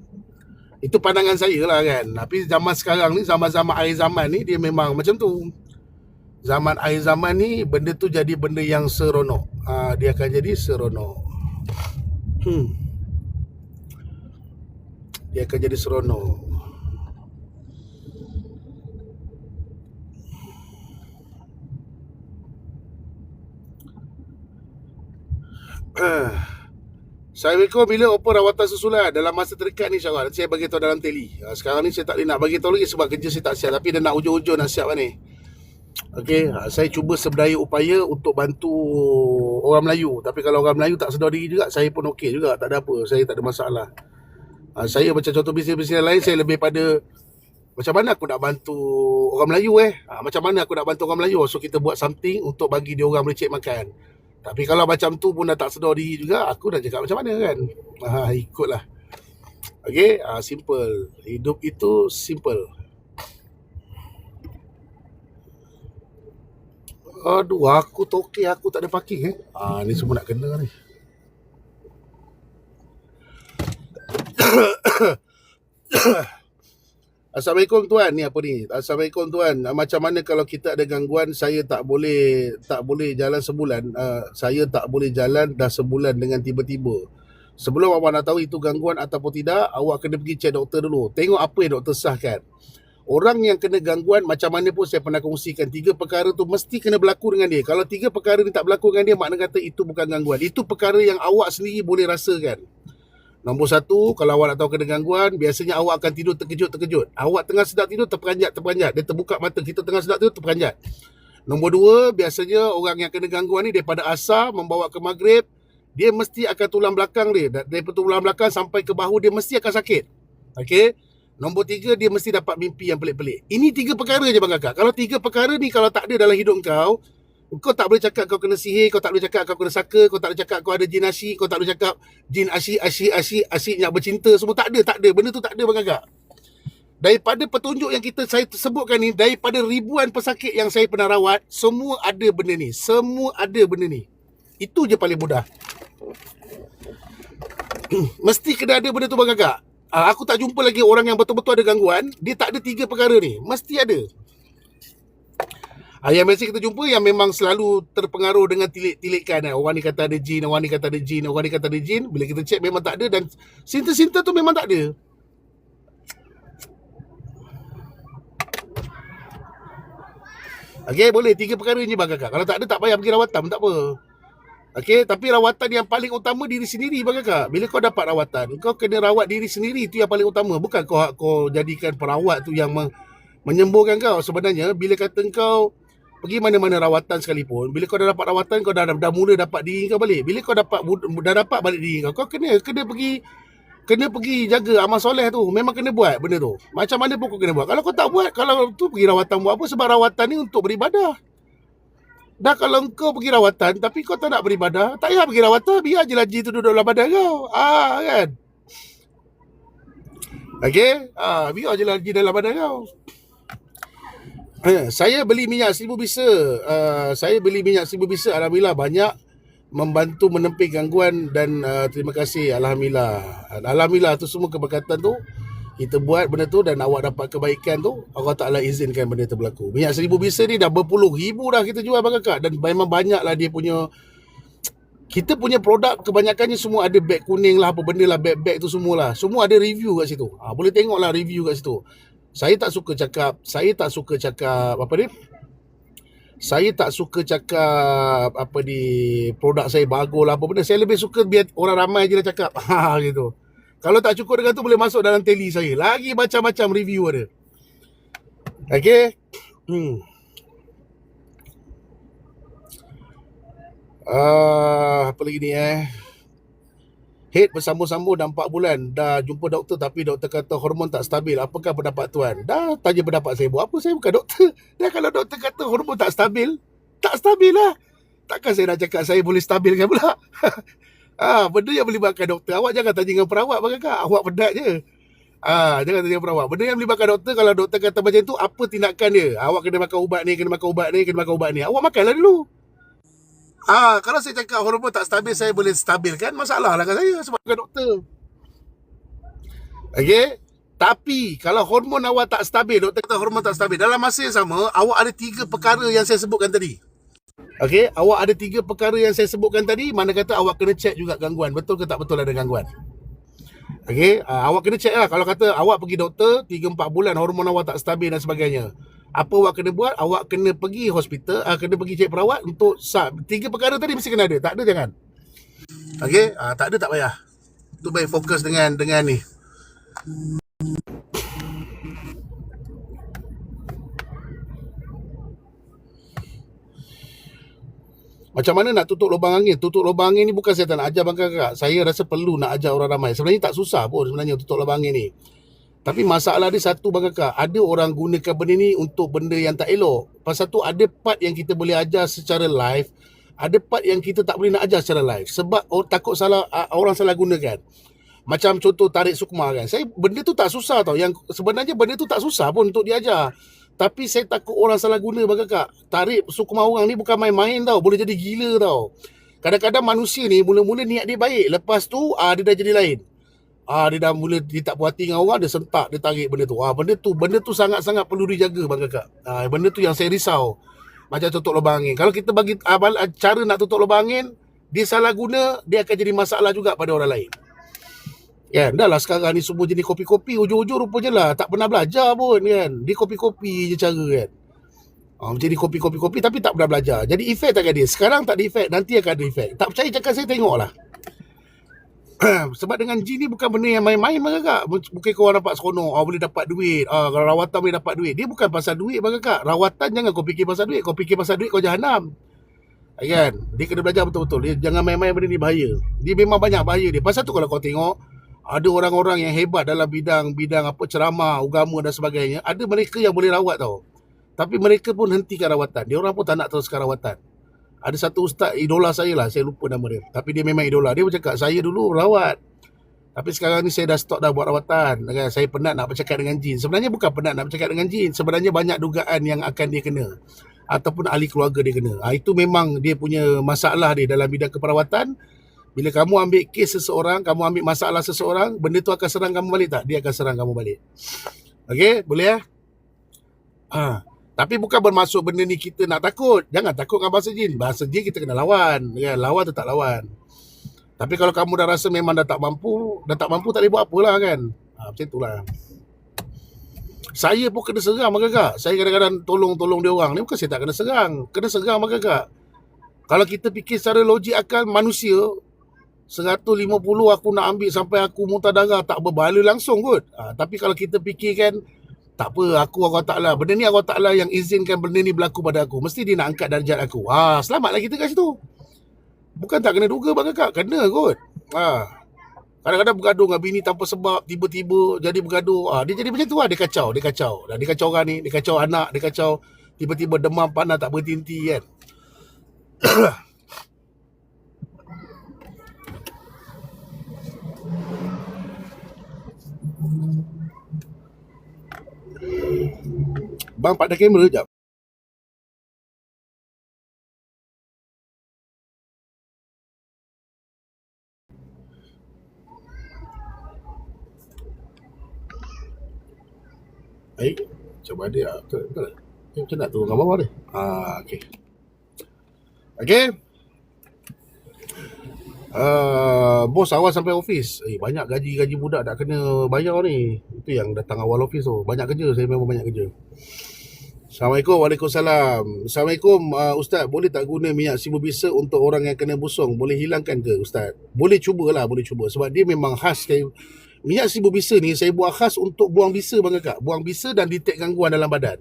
Itu pandangan saya lah kan. Tapi zaman sekarang ni, zaman-zaman akhir zaman ni, dia memang macam tu. Zaman akhir zaman ni, benda tu jadi benda yang seronok. Dia akan jadi seronok. Dia akan jadi seronok. Assalamualaikum. Bila open rawatan susulan dalam masa terdekat ni insyaAllah. Nanti saya bagi tahu dalam teli. Sekarang ni saya tak boleh nak bagi tahu lagi sebab kerja saya tak siap. Tapi dah nak hujung-hujung nak siap ni. Okey, saya cuba seberdaya upaya untuk bantu orang Melayu. Tapi kalau orang Melayu tak sedar diri juga, saya pun okey juga. Tak ada apa, saya tak ada masalah. Saya macam contoh bisnes-bisnes lain, saya lebih pada macam mana aku nak bantu orang Melayu macam mana aku nak bantu orang Melayu. So kita buat something untuk bagi dia orang merecek makan. Tapi kalau macam tu pun dah tak sedar diri juga, aku dah cakap macam mana kan. Ikutlah. Okey, simple. Hidup itu simple. Aduh, aku tokek, aku tak ada parking ni semua nak kena ni. Assalamualaikum tuan. Ni apa ni? Assalamualaikum tuan. Macam mana kalau kita ada gangguan, saya tak boleh jalan sebulan. Saya tak boleh jalan dah sebulan dengan tiba-tiba. Sebelum awak nak tahu itu gangguan ataupun tidak, awak kena pergi cek doktor dulu. Tengok apa yang doktor sahkan. Orang yang kena gangguan, macam mana pun saya pernah kongsikan, 3 perkara tu mesti kena berlaku dengan dia. Kalau 3 perkara ni tak berlaku dengan dia, makna kata itu bukan gangguan. Itu perkara yang awak sendiri boleh rasakan. Nombor 1, kalau awak nak tahu kena gangguan, biasanya awak akan tidur terkejut-terkejut. Awak tengah sedap tidur terperanjat. Dia terbuka mata, kita tengah sedap tidur terperanjat. Nombor 2, biasanya orang yang kena gangguan ni daripada asar membawa ke maghrib, dia mesti akan tulang belakang dia. Daripada tulang belakang sampai ke bahu dia mesti akan sakit. Okey. Nombor 3, dia mesti dapat mimpi yang pelik-pelik. Ini 3 perkara je bang kakak. Kalau 3 perkara ni kalau tak ada dalam hidup kau tak boleh cakap kau kena sihir, kau tak boleh cakap kau kena saka, kau tak boleh cakap kau ada jin asyik, kau tak boleh cakap jin asyik nak bercinta, semua tak ada. Benda tu tak ada bang kakak. Daripada petunjuk yang saya sebutkan ni, daripada ribuan pesakit yang saya pernah rawat, semua ada benda ni. Itu je paling mudah. Mesti kena ada benda tu bang kakak. Aku tak jumpa lagi orang yang betul-betul ada gangguan, dia tak ada 3 perkara ni. Mesti ada. Yang mesti kita jumpa yang memang selalu terpengaruh dengan tilik-tilikan. Orang ni kata ada jin, orang ni kata ada jin, orang ni kata ada jin. Bila kita cek memang tak ada, dan sinta-sinta tu memang tak ada. Okey, boleh 3 perkara ni bang kakak. Kalau tak ada tak payah pergi rawatan pun tak apa. Okey, tapi rawatan yang paling utama diri sendiri bang kakak. Bila kau dapat rawatan, kau kena rawat diri sendiri, tu yang paling utama. Bukan kau jadikan perawat tu yang menyembuhkan kau. Sebenarnya bila kata kau pergi mana-mana rawatan sekalipun, bila kau dah dapat rawatan, kau dah mula dapat diri kau balik. Bila kau dah dapat balik diri kau kena pergi jaga amal soleh tu. Memang kena buat benda tu. Macam mana pun kau kena buat. Kalau kau tak buat, kalau tu pergi rawatan buat apa? Sebab rawatan ni untuk beribadah. Dah kalau kau pergi rawatan tapi kau tak nak beribadah, tak payah pergi rawatan, biar je laji tu duduk dalam badan kau. Kan? Okey? Biar je laji dalam badan kau. Saya beli minyak 1000 bisa. Alhamdulillah banyak membantu menempih gangguan dan terima kasih. Alhamdulillah tu semua keberkatan tu kita buat benda tu dan awak dapat kebaikan tu, Allah Ta'ala izinkan benda tu berlaku. Minyak 1000 bisa ni dah berpuluh ribu dah kita jual bang kakak, dan memang banyak lah dia punya. Kita punya produk kebanyakannya semua ada beg kuning lah, apa benda lah, beg tu semualah. Semua ada review kat situ. Boleh tengok lah review kat situ. Saya tak suka cakap apa ni? Saya tak suka cakap apa ni, produk saya bagus lah apa benda. Saya lebih suka biar orang ramai je lah cakap. Gitu. Kalau tak cukup dengan tu boleh masuk dalam teli saya. Lagi macam-macam review ada. Okay. Apa lagi ni Head bersambung-sambung dah 4 bulan. Dah jumpa doktor tapi doktor kata hormon tak stabil. Apakah pendapat tuan? Dah tanya pendapat saya. Buat apa? Saya bukan doktor. Dah kalau doktor kata hormon tak stabil, tak stabil lah. Takkan saya nak cakap saya boleh stabilkan pula. Benda yang melibatkan doktor, awak jangan tanya dengan perawat bang kakak. Awak penat je. Jangan tanya dengan perawat. Benda yang melibatkan doktor, kalau doktor kata macam tu, apa tindakan dia? Awak kena makan ubat ni, kena makan ubat ni. Awak makanlah dulu. Kalau saya cakap hormon tak stabil, saya boleh stabilkan, masalah lah kan saya sebab bukan doktor. Okey. Tapi kalau hormon awak tak stabil, doktor kata hormon tak stabil, dalam masa yang sama, awak ada 3 perkara yang saya sebutkan tadi. Okey, awak ada 3 perkara yang saya sebutkan tadi, mana kata awak kena check juga gangguan. Betul ke tak betul ada gangguan? Okey, awak kena check lah. Kalau kata awak pergi doktor 3-4 bulan hormon awak tak stabil dan sebagainya, apa awak kena buat? Awak kena pergi hospital, kena pergi check perawat untuk 3 perkara tadi mesti kena ada. Tak ada jangan. Okey, tak ada tak payah. Tu baik fokus dengan ni. Macam mana nak tutup lubang angin? Tutup lubang angin ni bukan saya tak nak ajar bang kakak. Saya rasa perlu nak ajar orang ramai. Sebenarnya tak susah pun sebenarnya tutup lubang angin ni. Tapi masalah dia satu bang kakak. Ada orang gunakan benda ni untuk benda yang tak elok. Pasal tu ada part yang kita boleh ajar secara live. Ada part yang kita tak boleh nak ajar secara live. Sebab takut orang salah gunakan. Macam contoh tarik sukma kan. Benda tu tak susah tau. Yang sebenarnya benda tu tak susah pun untuk diajar. Tapi saya takut orang salah guna bang kakak. Tarik sukma orang ni bukan main-main tau. Boleh jadi gila tau. Kadang-kadang manusia ni mula-mula niat dia baik. Lepas tu dia dah jadi lain. Dia dah mula dia tak puas hati dengan orang, dia sentak, dia tarik benda tu. Benda tu sangat-sangat perlu dijaga bang kakak. Benda tu yang saya risau. Macam tutup lubang angin. Kalau kita bagi cara nak tutup lubang angin, dia salah guna, dia akan jadi masalah juga pada orang lain. Kan, dah lah sekarang ni semua jenis kopi-kopi, ujung-ujung rupanya lah tak pernah belajar pun kan. Dia kopi-kopi je cara kan. Jadi kopi-kopi tapi tak pernah belajar. Jadi efek tak ada. Sekarang tak ada efek, nanti akan ada efek. Tak percaya cakap saya, tengoklah. Sebab dengan jin ni bukan benda yang main-main bang kakak. Bukan kau orang dapat seronok, boleh dapat duit. Kalau rawatan boleh dapat duit. Dia bukan pasal duit bang kakak. Rawatan jangan kau fikir pasal duit. Kau fikir pasal duit kau jahanam. Kan? Dia kena belajar betul-betul. Dia jangan main-main benda ni, bahaya. Dia memang banyak bahaya dia. Pasal tu kalau kau tengok, ada orang-orang yang hebat dalam bidang apa ceramah, agama dan sebagainya. Ada mereka yang boleh rawat tau. Tapi mereka pun hentikan rawatan. Dia orang pun tak nak teruskan rawatan. Ada satu ustaz idola saya lah, saya lupa nama dia. Tapi dia memang idola. Dia bercakap, saya dulu rawat. Tapi sekarang ni saya dah stop dah buat rawatan. Saya penat nak bercakap dengan jin. Sebenarnya bukan penat nak bercakap dengan jin. Sebenarnya banyak dugaan yang akan dia kena. Ataupun ahli keluarga dia kena. Itu memang dia punya masalah dia dalam bidang keperawatan. Bila kamu ambil kes seseorang, kamu ambil masalah seseorang, benda tu akan serang kamu balik tak? Dia akan serang kamu balik. Okey, boleh Tapi bukan bermaksud benda ni kita nak takut. Jangan takut dengan bahasa jin. Bahasa jin kita kena lawan. Ya, lawan tu tak lawan. Tapi kalau kamu dah rasa memang dah tak mampu tak boleh buat apalah kan. Macam itulah. Saya pun kena serang agak-agak. Saya kadang-kadang tolong dia orang ni, bukan saya tak kena serang. Kena serang agak-agak. Kalau kita fikir secara logik akal manusia, 150 aku nak ambil sampai aku muntah darah, tak berbala langsung kot. Tapi kalau kita fikirkan, tak apa, aku Allah Ta'ala. Benda ni Allah Ta'ala yang izinkan benda ni berlaku pada aku. Mesti dia nak angkat darjat aku. Selamatlah kita kat situ. Bukan tak kena duga bang kakak. Kena kot. Kadang-kadang bergaduh dengan bini tanpa sebab, tiba-tiba jadi bergaduh. Dia jadi macam tu lah. Dia kacau. Dia kacau orang ni, dia kacau anak, dia kacau. Tiba-tiba demam panas tak berhenti kan. Bang pada kamera sekejap. Macam mana dia? Betul. Macam nak turun kat bawah ni. Okay. Okay. Bos awal sampai office. Banyak gaji budak tak kena bayar ni. Itu yang datang awal office tu. Banyak kerja. Saya memang banyak kerja. Assalamualaikum. Waalaikumsalam. Assalamualaikum. Ustaz, boleh tak guna minyak sibu bisa untuk orang yang kena busung? Boleh hilangkan ke Ustaz? Boleh cubalah. Boleh cuba. Sebab dia memang khas. Minyak sibu bisa ni saya buat khas untuk buang bisa bang kakak. Buang bisa dan detek gangguan dalam badan.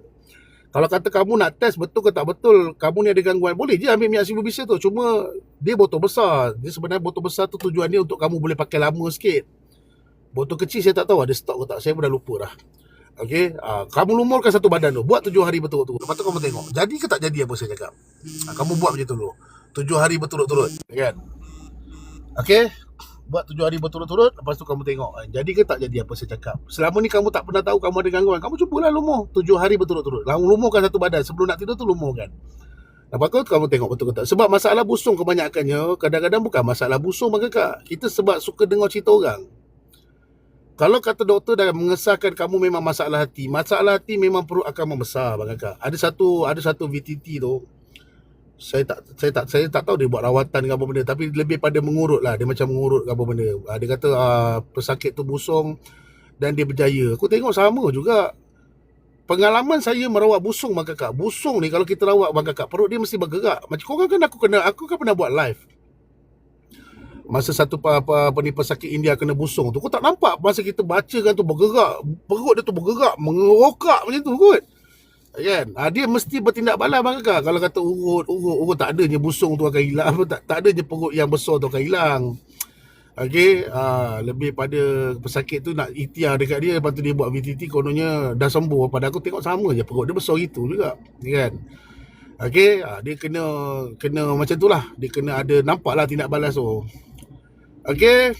Kalau kata kamu nak test betul ke tak betul kamu ni ada gangguan, boleh je ambil minyak sibu bisa tu. Cuma dia botol besar. Dia sebenarnya botol besar tu tujuan dia untuk kamu boleh pakai lama sikit. Botol kecil saya tak tahu ada stok ke tak. Saya pun dah lupa dah. Okay, kamu lumurkan satu badan tu. Buat 7 hari berturut-turut. Lepas tu kamu tengok jadi ke tak jadi apa saya cakap. Kamu buat macam tu dulu 7 hari berturut-turut kan. Okay, buat 7 hari berturut-turut. Lepas tu kamu tengok jadi ke tak jadi apa saya cakap. Selama ni kamu tak pernah tahu kamu ada gangguan, kamu cubalah lumur 7 hari berturut-turut. Lumurkan satu badan. Sebelum nak tidur tu lumurkan. Lepas tu kamu tengok betul ke tak. Sebab masalah busung kebanyakannya kadang-kadang bukan masalah busung kakak. Kita sebab suka dengar cerita orang. Kalau kata doktor dah mengesahkan kamu memang masalah hati memang perut akan membesar bang kakak. Ada satu VTT tu. Saya tak tahu dia buat rawatan ke apa benda, tapi lebih pada mengurut lah. Dia macam mengurut ke apa benda. Dia kata pesakit tu busung dan dia berjaya. Aku tengok sama juga. Pengalaman saya merawat busung bang kakak. Busung ni kalau kita rawat bang kakak, perut dia mesti bergerak. Macam korang kan aku kan pernah buat live. Masa satu pesakit India kena busung tu, kau tak nampak masa kita baca kan tu bergerak, perut dia tu bergerak, mengerokak macam tu kot. Kan? Dia mesti bertindak balas bang kakak. Kalau kata urut tak adanya busung tu akan hilang, tak adanya perut yang besar tu akan hilang. Okey, lebih pada pesakit tu nak ikhtiar dekat dia, lepas tu dia buat VTT kononnya dah sembuh. Pada aku tengok sama je perut dia besar gitu juga, kan? Okey, dia kena macam tu lah. Dia kena ada nampak lah tindak balas tu. Okey.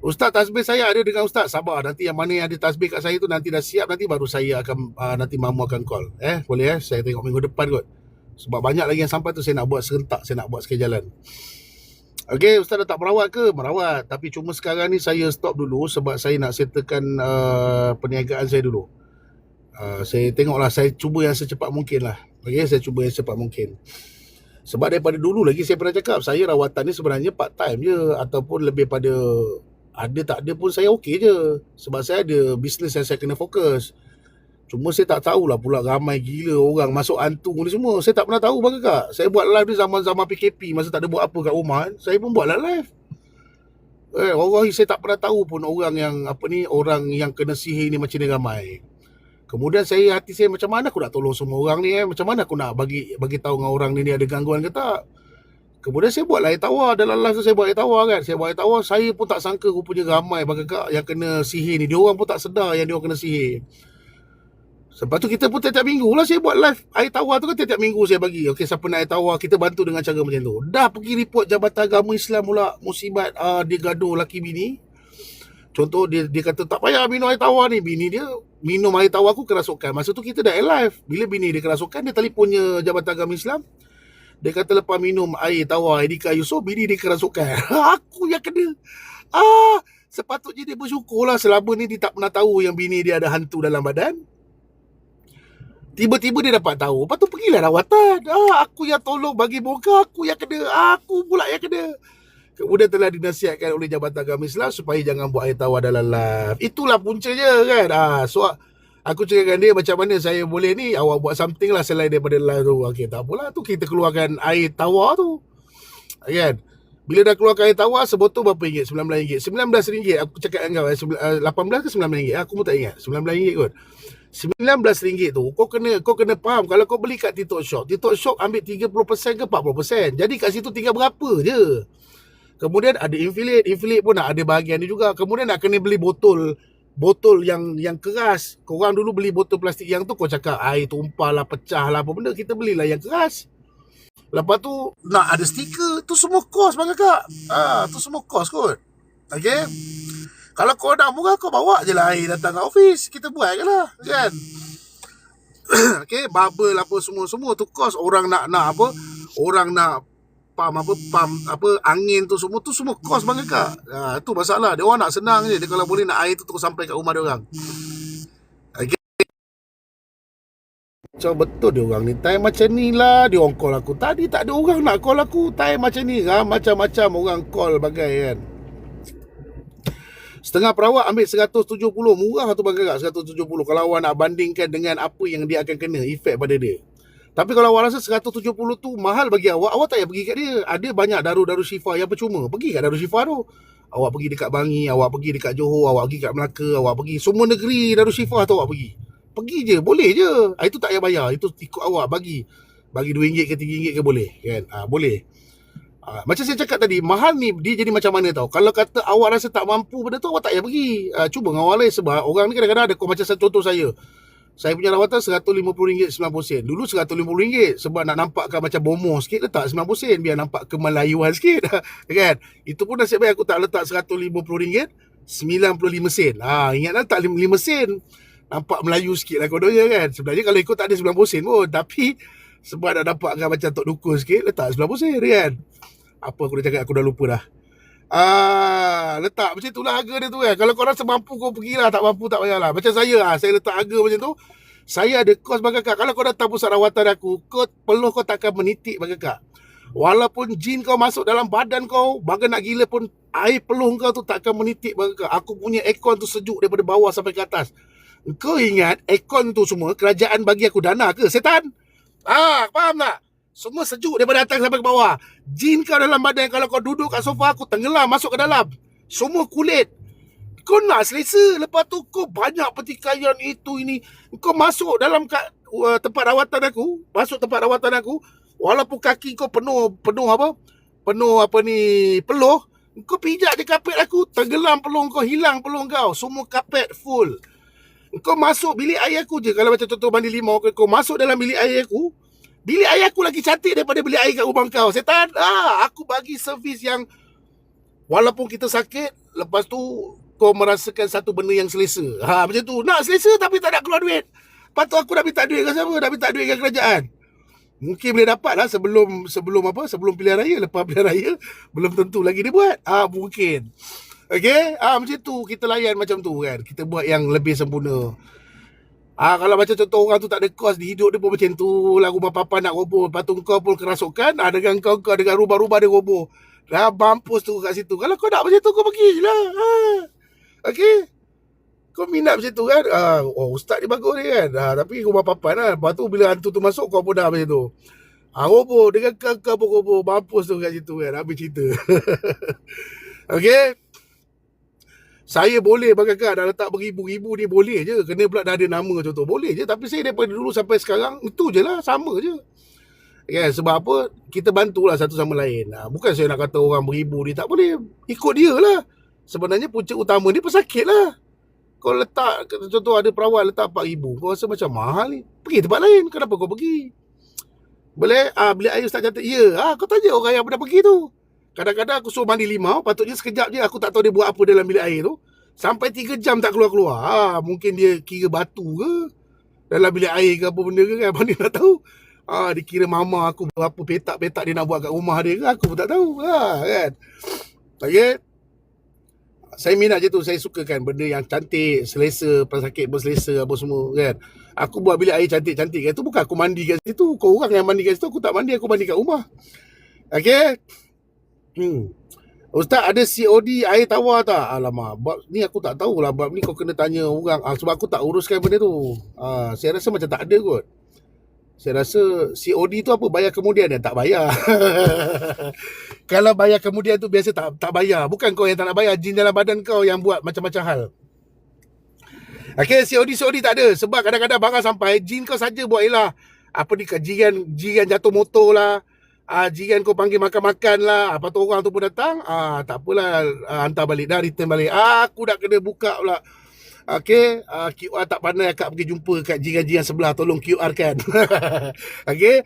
Ustaz, tasbih saya ada dengan Ustaz. Sabar, nanti yang mana yang ada tasbih kat saya tu nanti dah siap, nanti baru saya akan nanti mamu akan call. Boleh saya tengok minggu depan kot. Sebab banyak lagi yang sampai tu saya nak buat serentak, saya nak buat sekali jalan. Okey, Ustaz dah tak merawat ke? Merawat, tapi cuma sekarang ni saya stop dulu sebab saya nak settlekan perniagaan saya dulu. Saya tengoklah, saya cuba yang secepat mungkin lah. Okey, saya cuba yang secepat mungkin. Sebab daripada dulu lagi saya pernah cakap, saya rawatan ni sebenarnya part time je, ataupun lebih pada ada tak ada pun saya okey je. Sebab saya ada bisnes yang saya kena fokus. Cuma saya tak tahulah pula ramai gila orang masuk hantu ni semua. Saya tak pernah tahu bang kakak. Saya buat live ni zaman-zaman PKP, masa tak ada buat apa kat rumah, saya pun buatlah live. Wallahi saya tak pernah tahu pun orang yang kena sihir ni macam ni ramai. Kemudian hati saya macam mana aku nak tolong semua orang ni, macam mana aku nak bagi tahu dengan orang ni ada gangguan ke tak. Kemudian saya buat air tawar. Dalam live tu saya buat air tawar kan. Saya buat air tawar, saya pun tak sangka rupanya ramai bang kakak yang kena sihir ni. Diorang pun tak sedar yang diorang kena sihir. Sebab tu kita pun tiap-tiap minggu lah saya buat live air tawar tu kan, tiap-tiap minggu saya bagi. Okey, siapa nak air tawar, kita bantu dengan cara macam tu. Dah pergi report Jabatan Agama Islam pula, musibat dia gaduh laki bini. Contoh dia kata tak payah minum air tawar ni. Bini dia minum air tawar aku kerasukan. Masa tu kita dah live. Bila bini dia kerasukan, dia telefonnya Jabatan Agama Islam. Dia kata lepas minum air tawar Edika Yusof, bini dia kerasukan. Aku yang kena. Sepatutnya dia bersyukurlah. Selama ni dia tak pernah tahu yang bini dia ada hantu dalam badan. Tiba-tiba dia dapat tahu. Lepas tu pergilah rawatan. Aku yang tolong bagi bongkar, aku yang kena. Aku pula yang kena. Kemudian telah dinasihatkan oleh Jabatan Agama Islam supaya jangan buat air tawar dalam live. Itulah puncanya kan. So aku cakap dengan dia macam mana saya boleh ni, awak buat something lah selain daripada live tu. Okay, tak apalah tu, kita keluarkan air tawar tu kan. Bila dah keluarkan air tawar, sebotol berapa ringgit? RM19. RM19. Aku cakap dengan kau 18 ke RM19? Aku pun tak ingat. RM19 kot. RM19 tu kau kena faham. Kalau kau beli kat TikTok Shop ambil 30% ke 40%. Jadi kat situ tinggal berapa je. Kemudian ada affiliate pun nak ada bahagian dia juga. Kemudian nak kena beli botol yang keras. Korang dulu beli botol plastik yang tu, kau cakap air tumpah lah, pecah lah, apa benda. Kita belilah yang keras. Lepas tu nak ada stiker. Tu semua kos bang kakak. Tu semua kos kot. Okay. Kalau kau nak murah, kau bawa je lah air datang kat office. Kita buat je lah kan. Okay, bubble apa semua tu kos. Orang nak apa, orang nak pam angin tu semua kos bang kakak. Tu masalah. Dia orang nak senang je. Dia kalau boleh nak air tu terus sampai kat rumah dia orang. Okay. Macam betul dia orang ni. Time macam ni lah dia orang call aku. Tadi tak ada orang nak call aku. Time macam ni kan. Macam-macam orang call bagai kan. Setengah perawat ambil 170. Murah tu bang kakak 170. Kalau awak nak bandingkan dengan apa yang dia akan kena, efek pada dia. Tapi kalau awak rasa 170 tu mahal bagi awak, awak tak payah pergi kat dia. Ada banyak Darul Shifa yang percuma. Pergi kat Darul Shifa tu. Awak pergi dekat Bangi, awak pergi dekat Johor, awak pergi kat Melaka, awak pergi semua negeri Darul Shifa tu awak pergi. Pergi je, boleh je. Itu tak payah bayar. Itu ikut awak bagi RM2 ke RM3 ke boleh kan. Boleh. Macam saya cakap tadi, mahal ni dia jadi macam mana tau. Kalau kata awak rasa tak mampu benda tu, awak tak payah pergi. Cuba dengan orang lain, sebab orang ni kadang-kadang ada macam contoh saya punya rawatan RM150.90. Dulu RM150 sebab nak nampakkan macam bomoh sikit, letak RM90 biar nampak kemelayuan sikit. Kan? Itu pun nasib baik aku tak letak RM150.95. Ingatlah tak 5 sen. Nampak Melayu sikit lah kononnya kan. Sebenarnya kalau ikut tak ada 90 sen pun. Tapi sebab nak nampakkan macam Tok Dukun sikit, letak 90 sen kan. Apa aku dah cakap, aku dah lupa dah. Letak macam itulah harga dia tu kan. Kalau kau rasa mampu, kau pergilah. Tak mampu tak payahlah. Macam saya saya letak harga macam tu. Saya ada kos bang kakak. Kalau kau datang pusat rawatan aku, peluh kau takkan menitik bang kakak. Walaupun jin kau masuk dalam badan kau, bagai nak gila pun, air peluh kau tu takkan menitik bang kakak. Aku punya aircon tu sejuk daripada bawah sampai ke atas. Kau ingat aircon tu semua kerajaan bagi aku dana ke setan? Faham tak? Semua sejuk daripada atas sampai ke bawah. Jin kau dalam badan, kalau kau duduk kat sofa aku, tenggelam masuk ke dalam. Semua kulit. Kau nak selesa. Lepas tu kau banyak pertikaian itu ini. Kau masuk dalam tempat rawatan aku. Walaupun kaki kau penuh peluh. Kau pijak je kapet aku, tenggelam peluh kau, hilang peluh kau. Semua kapet full. Kau masuk bilik air aku je. Kalau macam contoh mandi limau, kau masuk dalam bilik air aku. Bilik air aku lagi cantik daripada bilik air kat rumah kau. Setan. Aku bagi servis yang walaupun kita sakit, lepas tu kau merasakan satu benda yang selesa. Macam tu. Nak selesa tapi tak nak keluar duit. Lepas tu aku dah minta duit ke siapa? Dah minta duit ke kerajaan. Mungkin boleh dapat lah sebelum pilihan raya. Lepas pilihan raya, belum tentu lagi dia buat. Mungkin. Okay? Macam tu. Kita layan macam tu kan. Kita buat yang lebih sempurna. Kalau macam contoh orang tu tak ada kos, hidup dia pun macam tu lah, rumah papa nak roboh, lepas tu kau pun kerasukan, dengan kau dengan rumah-rumah dia roboh, dah mampus tu kat situ. Kalau kau nak macam tu, kau pergi je lah. Okay, kau minat macam tu kan. Ustaz ni bagus ni kan. Tapi rumah papan lah. Lepas tu bila hantu tu masuk, kau pun dah macam tu. Roboh dengan kau pun roboh, mampus tu kat situ kan. Habis cerita. Okay. Saya boleh bang kakak, dah letak beribu-ribu ni boleh je. Kena pula dah ada nama contoh, boleh je. Tapi saya daripada dulu sampai sekarang, itu je lah, sama je. Sebab apa? Kita bantulah satu sama lain. Bukan saya nak kata orang beribu ni tak boleh. Ikut dia lah. Sebenarnya punca utama dia pesakit lah. Kau letak, contoh ada perawat letak 4,000. Kau rasa macam mahal ni. Pergi tempat lain. Kenapa kau pergi? Boleh? Bilik air ustaz cantik. Ya. Kau tanya orang yang pernah pergi tu. Kadang-kadang aku suruh mandi limau, patutnya sekejap je, aku tak tahu dia buat apa dalam bilik air tu. Sampai 3 jam tak keluar-keluar. Mungkin dia kira batu ke dalam bilik air ke apa benda ke kan. Mana nak tahu. Dia kira mama aku apa petak-petak dia nak buat kat rumah dia ke, aku pun tak tahu. Kan. Okay. Saya minat je tu, saya sukakan benda yang cantik, selesa, pesakit berselesa apa semua kan. Aku buat bilik air cantik-cantik kan. Itu bukan aku mandi kat situ. Kau orang yang mandi kat situ, aku tak mandi, aku mandi kat rumah. Okay. Ustaz ada COD air tawar tak? Alamak, bab ni aku tak tahulah. Bab ni kau kena tanya orang. Sebab aku tak uruskan benda tu. Saya rasa macam tak ada kot. Saya rasa COD tu apa? Bayar kemudian tak bayar. Kalau bayar kemudian tu biasa tak bayar. Bukan kau yang tak nak bayar. Jin dalam badan kau yang buat macam-macam hal. Okay, COD tak ada. Sebab kadang-kadang barang sampai, jin kau saja buat ialah apa ni, jiran jatuh motor lah. Jiran kau panggil makan-makan lah. Apa tu orang tu pun datang. Tak apalah, hantar balik dah, return balik. Aku dah kena buka pula. Okay, QR tak pandai, akak pergi jumpa kat jiran-jiran sebelah, tolong QR kan. Okay,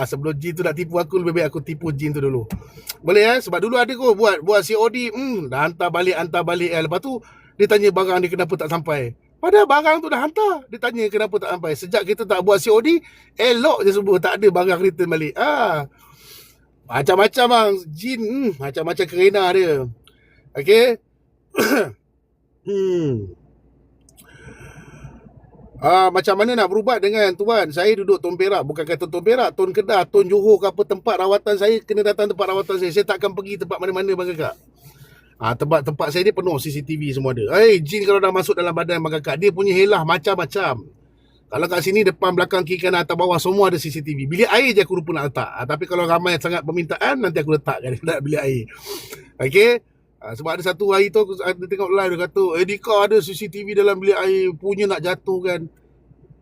sebelum jin tu nak tipu aku, lebih baik aku tipu jin tu dulu. Boleh sebab dulu ada kau buat COD, dah hantar balik. Lepas tu dia tanya barang dia kenapa tak sampai. Padahal barang tu dah hantar. Dia tanya kenapa tak sampai. Sejak kita tak buat COD, elok je semua, tak ada barang return balik. Macam-macam bang jin, macam-macam kerena dia. Okay. Macam mana nak berubat dengan tuan? Saya duduk Tun Perak. Bukan kata Tun Perak, Tun Kedah, Tun Johor ke apa, tempat rawatan saya kena datang tempat rawatan saya. Saya takkan pergi tempat mana-mana bang kakak. Tempat saya ni penuh CCTV semua ada. Jin kalau dah masuk dalam badan bang kakak, dia punya helah macam-macam. Kalau kat sini depan, belakang, kiri, kanan, atas, bawah semua ada CCTV. Bilik air je aku lupa nak letak. Tapi kalau ramai sangat permintaan, nanti aku letakkan dekat bilik air. Okay. Sebab ada satu hari tu aku tengok live, dia kata Dika ada CCTV dalam bilik air, punya nak jatuh kan.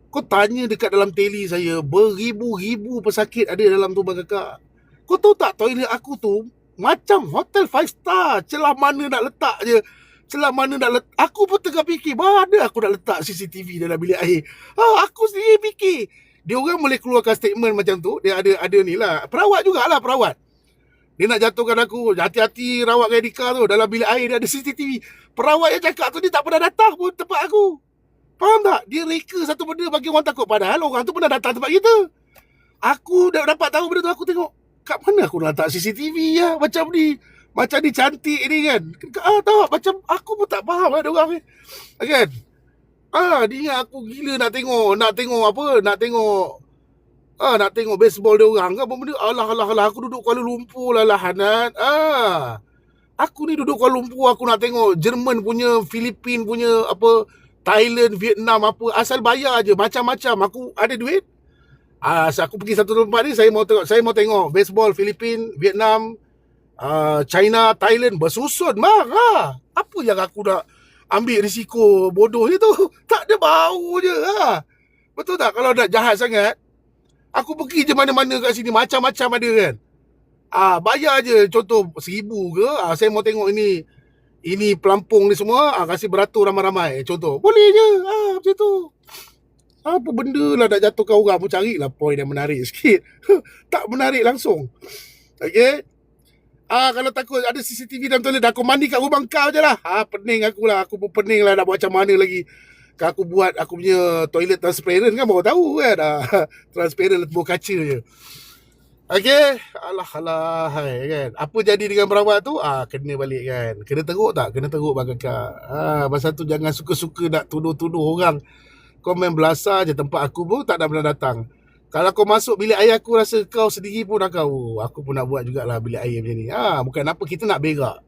Kau tanya dekat dalam teli saya, beribu-ribu pesakit ada dalam tu bang kakak. Kau tahu tak, toilet aku tu macam hotel 5 star. Celah mana nak letak je. Aku pun tengah fikir, mana aku nak letak CCTV dalam bilik air. Aku sendiri fikir. Dia orang boleh keluarkan statement macam tu. Dia ada ni lah, perawat jugalah, perawat. Dia nak jatuhkan aku. Hati-hati rawat Dika tu. Dalam bilik air dia ada CCTV. Perawat yang cakap tu, dia tak pernah datang pun tempat aku. Faham tak? Dia reka satu benda bagi orang takut. Padahal orang tu pernah datang tempat kita. Aku dah dapat tahu benda tu. Aku tengok, kat mana aku nak letak CCTV ya? Macam ni cantik ni kan. Tahu macam aku pun tak faham lah dia orang ni. Kan? Dia ingat aku gila nak tengok baseball dia orang kan. Benda alah aku duduk Kuala Lumpur lah Hanat. Aku ni duduk Kuala Lumpur, aku nak tengok Jerman punya, Filipin punya, apa, Thailand, Vietnam, apa, asal bayar je macam-macam. Aku ada duit. Aku pergi satu tempat ni, saya mau tengok baseball Filipin, Vietnam, China, Thailand bersusun bang. Apa yang aku nak ambil risiko bodoh je tu? Tak ada bau je. Betul tak? Kalau nak jahat sangat, aku pergi je mana-mana kat sini, macam-macam ada kan. Bayar je, contoh 1,000 ke. Saya mau tengok ini pelampung ni semua, kasih beratur ramai-ramai. Contoh, boleh je. Macam tu. Apa benda lah nak jatuhkan orang pun, carilah point yang menarik sikit. Tak menarik langsung. Okay. Kalau takut ada CCTV dalam toilet, aku mandi kat rumah kau je lah. Pening aku lah. Aku pun pening lah nak buat macam mana lagi. Kalau aku buat aku punya toilet transparent kan, baru tahu kan. Transparent bawah kaca je. Okay. Alah kan. Apa jadi dengan perawat tu? Kena balik kan. Kena teruk tak? Kena teruk bang kakak. Pasal tu jangan suka-suka nak tuduh-tuduh orang. Kau main belasah je, tempat aku pun tak nak pernah datang. Kalau kau masuk bilik air aku, rasa kau sendiri pun aku pun nak buat jugalah bilik air macam ni. Bukan apa, kita nak berak.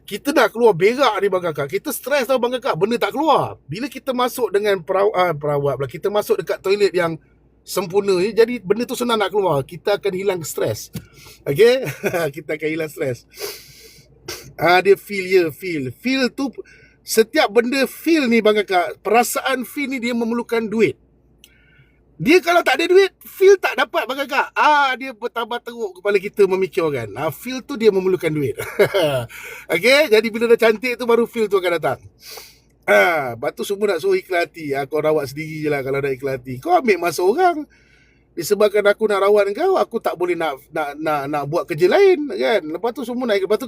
Kita nak keluar berak ni bang kakak. Kita stres tau bang kakak, benda tak keluar. Bila kita masuk dengan perawat pula, kita masuk dekat toilet yang sempurna, jadi benda tu senang nak keluar. Kita akan hilang stres. Okay. Kita akan hilang stres. Dia feel tu, setiap benda feel ni bang kakak, perasaan feel ni dia memerlukan duit. Dia kalau tak ada duit, feel tak dapat bang kakak. Dia bertambah teruk kepala kita memikirkan. Feel tu dia memerlukan duit. Okay, jadi bila dah cantik tu, baru feel tu akan datang. Lepas tu semua nak suruh ikhlas hati. Kau rawat sendiri je lah kalau nak ikhlas hati. Kau ambil masa orang. Disebabkan aku nak rawat kau, aku tak boleh nak buat kerja lain kan. Lepas tu semua nak. Lepas tu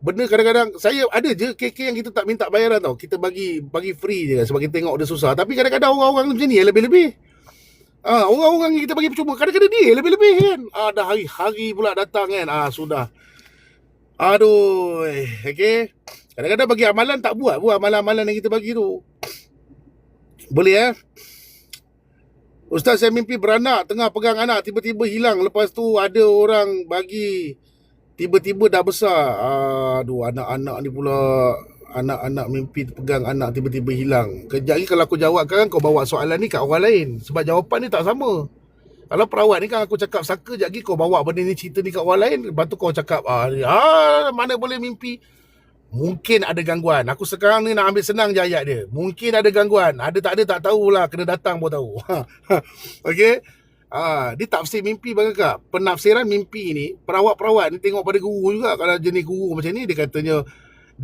benda kadang-kadang saya ada je KK yang kita tak minta bayaran tau. Kita bagi free je kan, sebab kita tengok dia susah. Tapi kadang-kadang orang-orang macam ni lebih-lebih. Orang-orang yang kita bagi percuma, kadang-kadang dia lebih-lebih kan. Dah hari-hari pula datang kan. Sudah. Aduh. Okay. Kadang-kadang bagi amalan tak buat amalan-amalan yang kita bagi tu. Boleh Ustaz, saya mimpi beranak, tengah pegang anak, tiba-tiba hilang. Lepas tu ada orang bagi tiba-tiba dah besar. Aduh, anak-anak ni pula, anak-anak mimpi pegang anak tiba-tiba hilang. Kejap lagi kalau aku jawab kan, kau bawa soalan ni kat orang lain. Sebab jawapan ni tak sama. Kalau perawat ni kan aku cakap saka, sekejap lagi kau bawa benda ni, cerita ni kat orang lain. Lepas tu kau cakap, mana boleh mimpi. Mungkin ada gangguan. Aku sekarang ni nak ambil senang je ayat dia. Mungkin ada gangguan. Ada tak ada tak tahulah. Kena datang pun tahu. Okey. Dia tafsir mimpi bang kakak. Penafsiran mimpi ni, perawat-perawat ni tengok pada guru juga. Kalau jenis guru macam ni, dia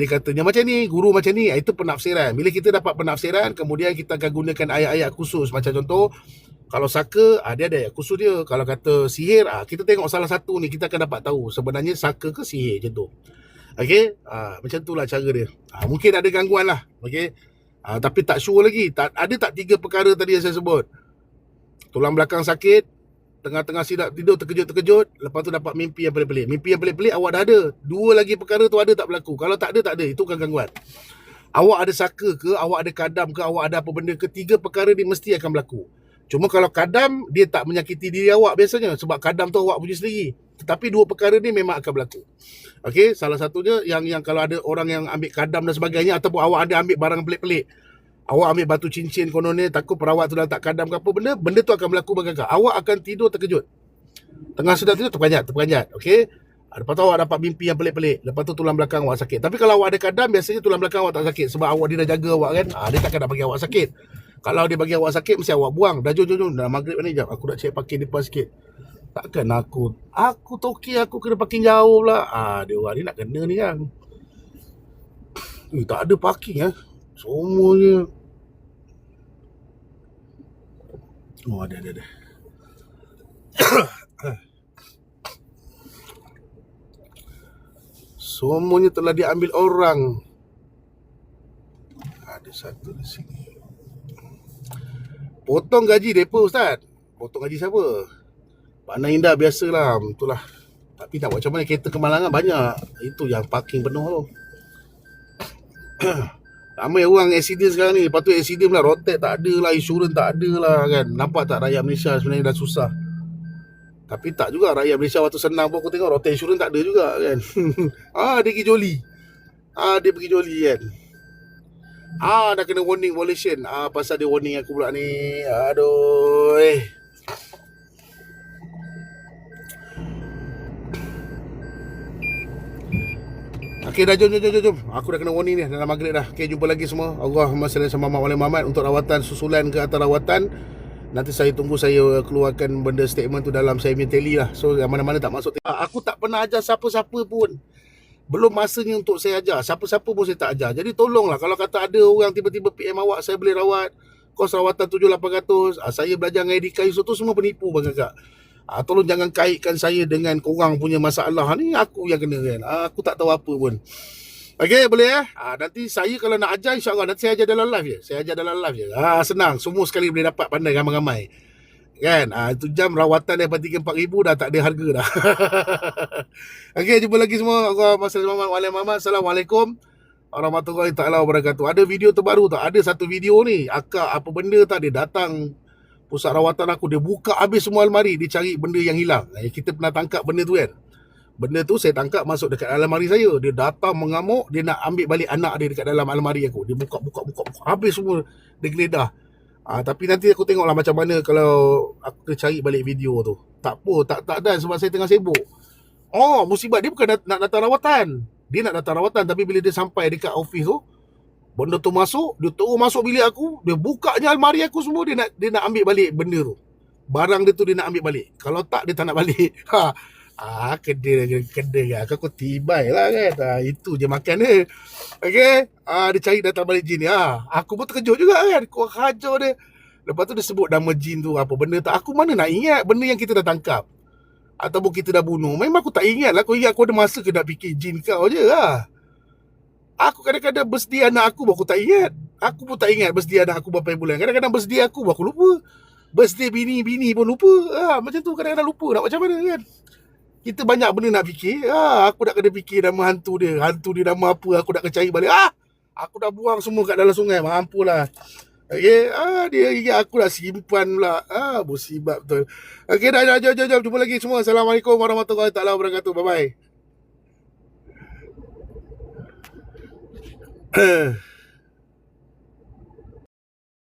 katanya macam ni, guru macam ni. Itu penafsiran. Bila kita dapat penafsiran, kemudian kita akan gunakan ayat-ayat khusus. Macam contoh, kalau saka, dia ada ayat khusus dia. Kalau kata sihir, kita tengok salah satu ni, kita akan dapat tahu sebenarnya saka ke sihir, macam tu. Okey, macam tu lah cara dia. Mungkin ada gangguan lah. Okey, tapi tak sure lagi. Ada tak 3 perkara tadi yang saya sebut? Tulang belakang sakit, tengah-tengah tidur terkejut-terkejut, lepas tu dapat mimpi yang pelik-pelik. Mimpi yang pelik-pelik awak dah ada. 2 lagi perkara tu ada tak berlaku. Kalau tak ada, tak ada. Itu kan gangguan. Awak ada saka ke, awak ada kadam ke, awak ada apa benda ke, 3 perkara ni mesti akan berlaku. Cuma kalau kadam, dia tak menyakiti diri awak biasanya. Sebab kadam tu awak punya sendiri. Tetapi 2 perkara ni memang akan berlaku. Okey, salah satunya yang kalau ada orang yang ambil kadam dan sebagainya, ataupun awak ada ambil barang pelik-pelik. Awak ambil batu cincin konon ni, takut perawat tu dah tak kadam ke apa benda tu akan berlaku bagi kakak. Awak akan tidur terkejut. Tengah sedar tidur terperanjat. Okey. Lepas tu awak dapat mimpi yang pelik-pelik. Lepas tu tulang belakang awak sakit. Tapi kalau awak ada kadam, biasanya tulang belakang awak tak sakit. Sebab awak dia dah jaga awak kan. Dia takkan nak bagi awak sakit. Kalau dia bagi awak sakit, mesti awak buang. Dah jom. Dah maghrib ni, jap. Aku nak cek parking depan sikit. Takkan aku toki aku kena parking jauh pula. Dia orang ni nak kena ni kan. Tak ada parking semuanya. Ada. Semuanya telah diambil orang. Ada satu di sini. Potong gaji mereka Ustaz. Potong gaji siapa? Pandang Indah biasalah. Itulah. Tapi nak buat macam mana, kereta kemalangan banyak. Itu yang parking penuh tu. Ramai orang accident sekarang ni. Lepas tu accident pula, rotek tak ada lah, insurans tak ada lah kan. Nampak tak rakyat Malaysia sebenarnya dah susah. Tapi tak juga, rakyat Malaysia waktu senang pun aku tengok rotek insurans tak ada juga kan. Dia pergi joli. Dia pergi joli kan. Dah kena warning violation. Pasal dia warning aku pula ni. Aduh. Okey dah, jom. Aku dah kena warning ni dalam maghrib dah. Okey, jumpa lagi semua. Allahumma salli ala Muhammad. Untuk rawatan susulan ke atas rawatan, nanti saya tunggu saya keluarkan benda statement tu dalam saya punya tele lah. So yang mana-mana tak masuk. Aku tak pernah ajar siapa-siapa pun. Belum masanya untuk saya ajar. Siapa-siapa pun saya tak ajar. Jadi tolonglah, kalau kata ada orang tiba-tiba PM awak, saya boleh rawat, kos rawatan 7-800, saya belajar dengan Eddie Kaiso, tu semua penipu bang kakak. Tolong jangan kaitkan saya dengan korang punya masalah ni. Aku yang kena kan. Aku tak tahu apa pun. Okey, boleh nanti saya kalau nak ajar, insyaAllah nanti saya ajar dalam live je. Senang. Semua sekali boleh dapat, pandai ramai-ramai. Kan? Itu jam rawatan daripada 3-4 ribu dah tak ada harga dah. Okey, jumpa lagi semua. Assalamualaikum warahmatullahi taala wabarakatuh. Ada video terbaru tak? Ada satu video ni. Akak apa benda tak, dia datang pusat rawatan aku, dia buka habis semua almari, dia cari benda yang hilang. Kita pernah tangkap benda tu kan. Benda tu saya tangkap masuk dekat almari saya. Dia datang mengamuk, dia nak ambil balik anak dia dekat dalam almari aku. Dia buka habis semua, dia geledah. Tapi nanti aku tengoklah macam mana kalau aku cari balik video tu. Tak apa, tak ada sebab saya tengah sibuk. Musibah dia bukan nak datang rawatan. Dia nak datang rawatan, tapi bila dia sampai dekat office tu, benda tu masuk, dia terus masuk bilik aku, dia bukanya almari aku semua, dia nak ambil balik benda tu. Barang dia tu dia nak ambil balik. Kalau tak, dia tak nak balik. Kena aku tibai lah kan. Itu je makan dia. Okey, dia cari datang balik jin ni. Aku pun terkejut juga kan. Kau hajar dia. Lepas tu dia sebut nama jin tu apa benda tak. Aku mana nak ingat benda yang kita dah tangkap ataupun kita dah bunuh. Memang aku tak ingat lah. Aku ingat aku ada masa ke nak fikir jin kau je lah. Aku kadang-kadang bersedia anak aku aku tak ingat. Aku pun tak ingat bersedia anak aku berapa bulan. Kadang-kadang bersedia aku aku lupa. Bersedia bini pun lupa. Macam tu kadang-kadang lupa nak macam mana kan. Kita banyak benda nak fikir. Aku nak kena fikir nama hantu dia. Hantu dia nama apa, aku nak kena cari balik. Aku dah buang semua kat dalam sungai. Mampulah. Okay. Dia ingat aku dah simpan pula. Musibah betul. Okay, dah. Jom. Jumpa lagi semua. Assalamualaikum warahmatullahi wabarakatuh. Bye-bye.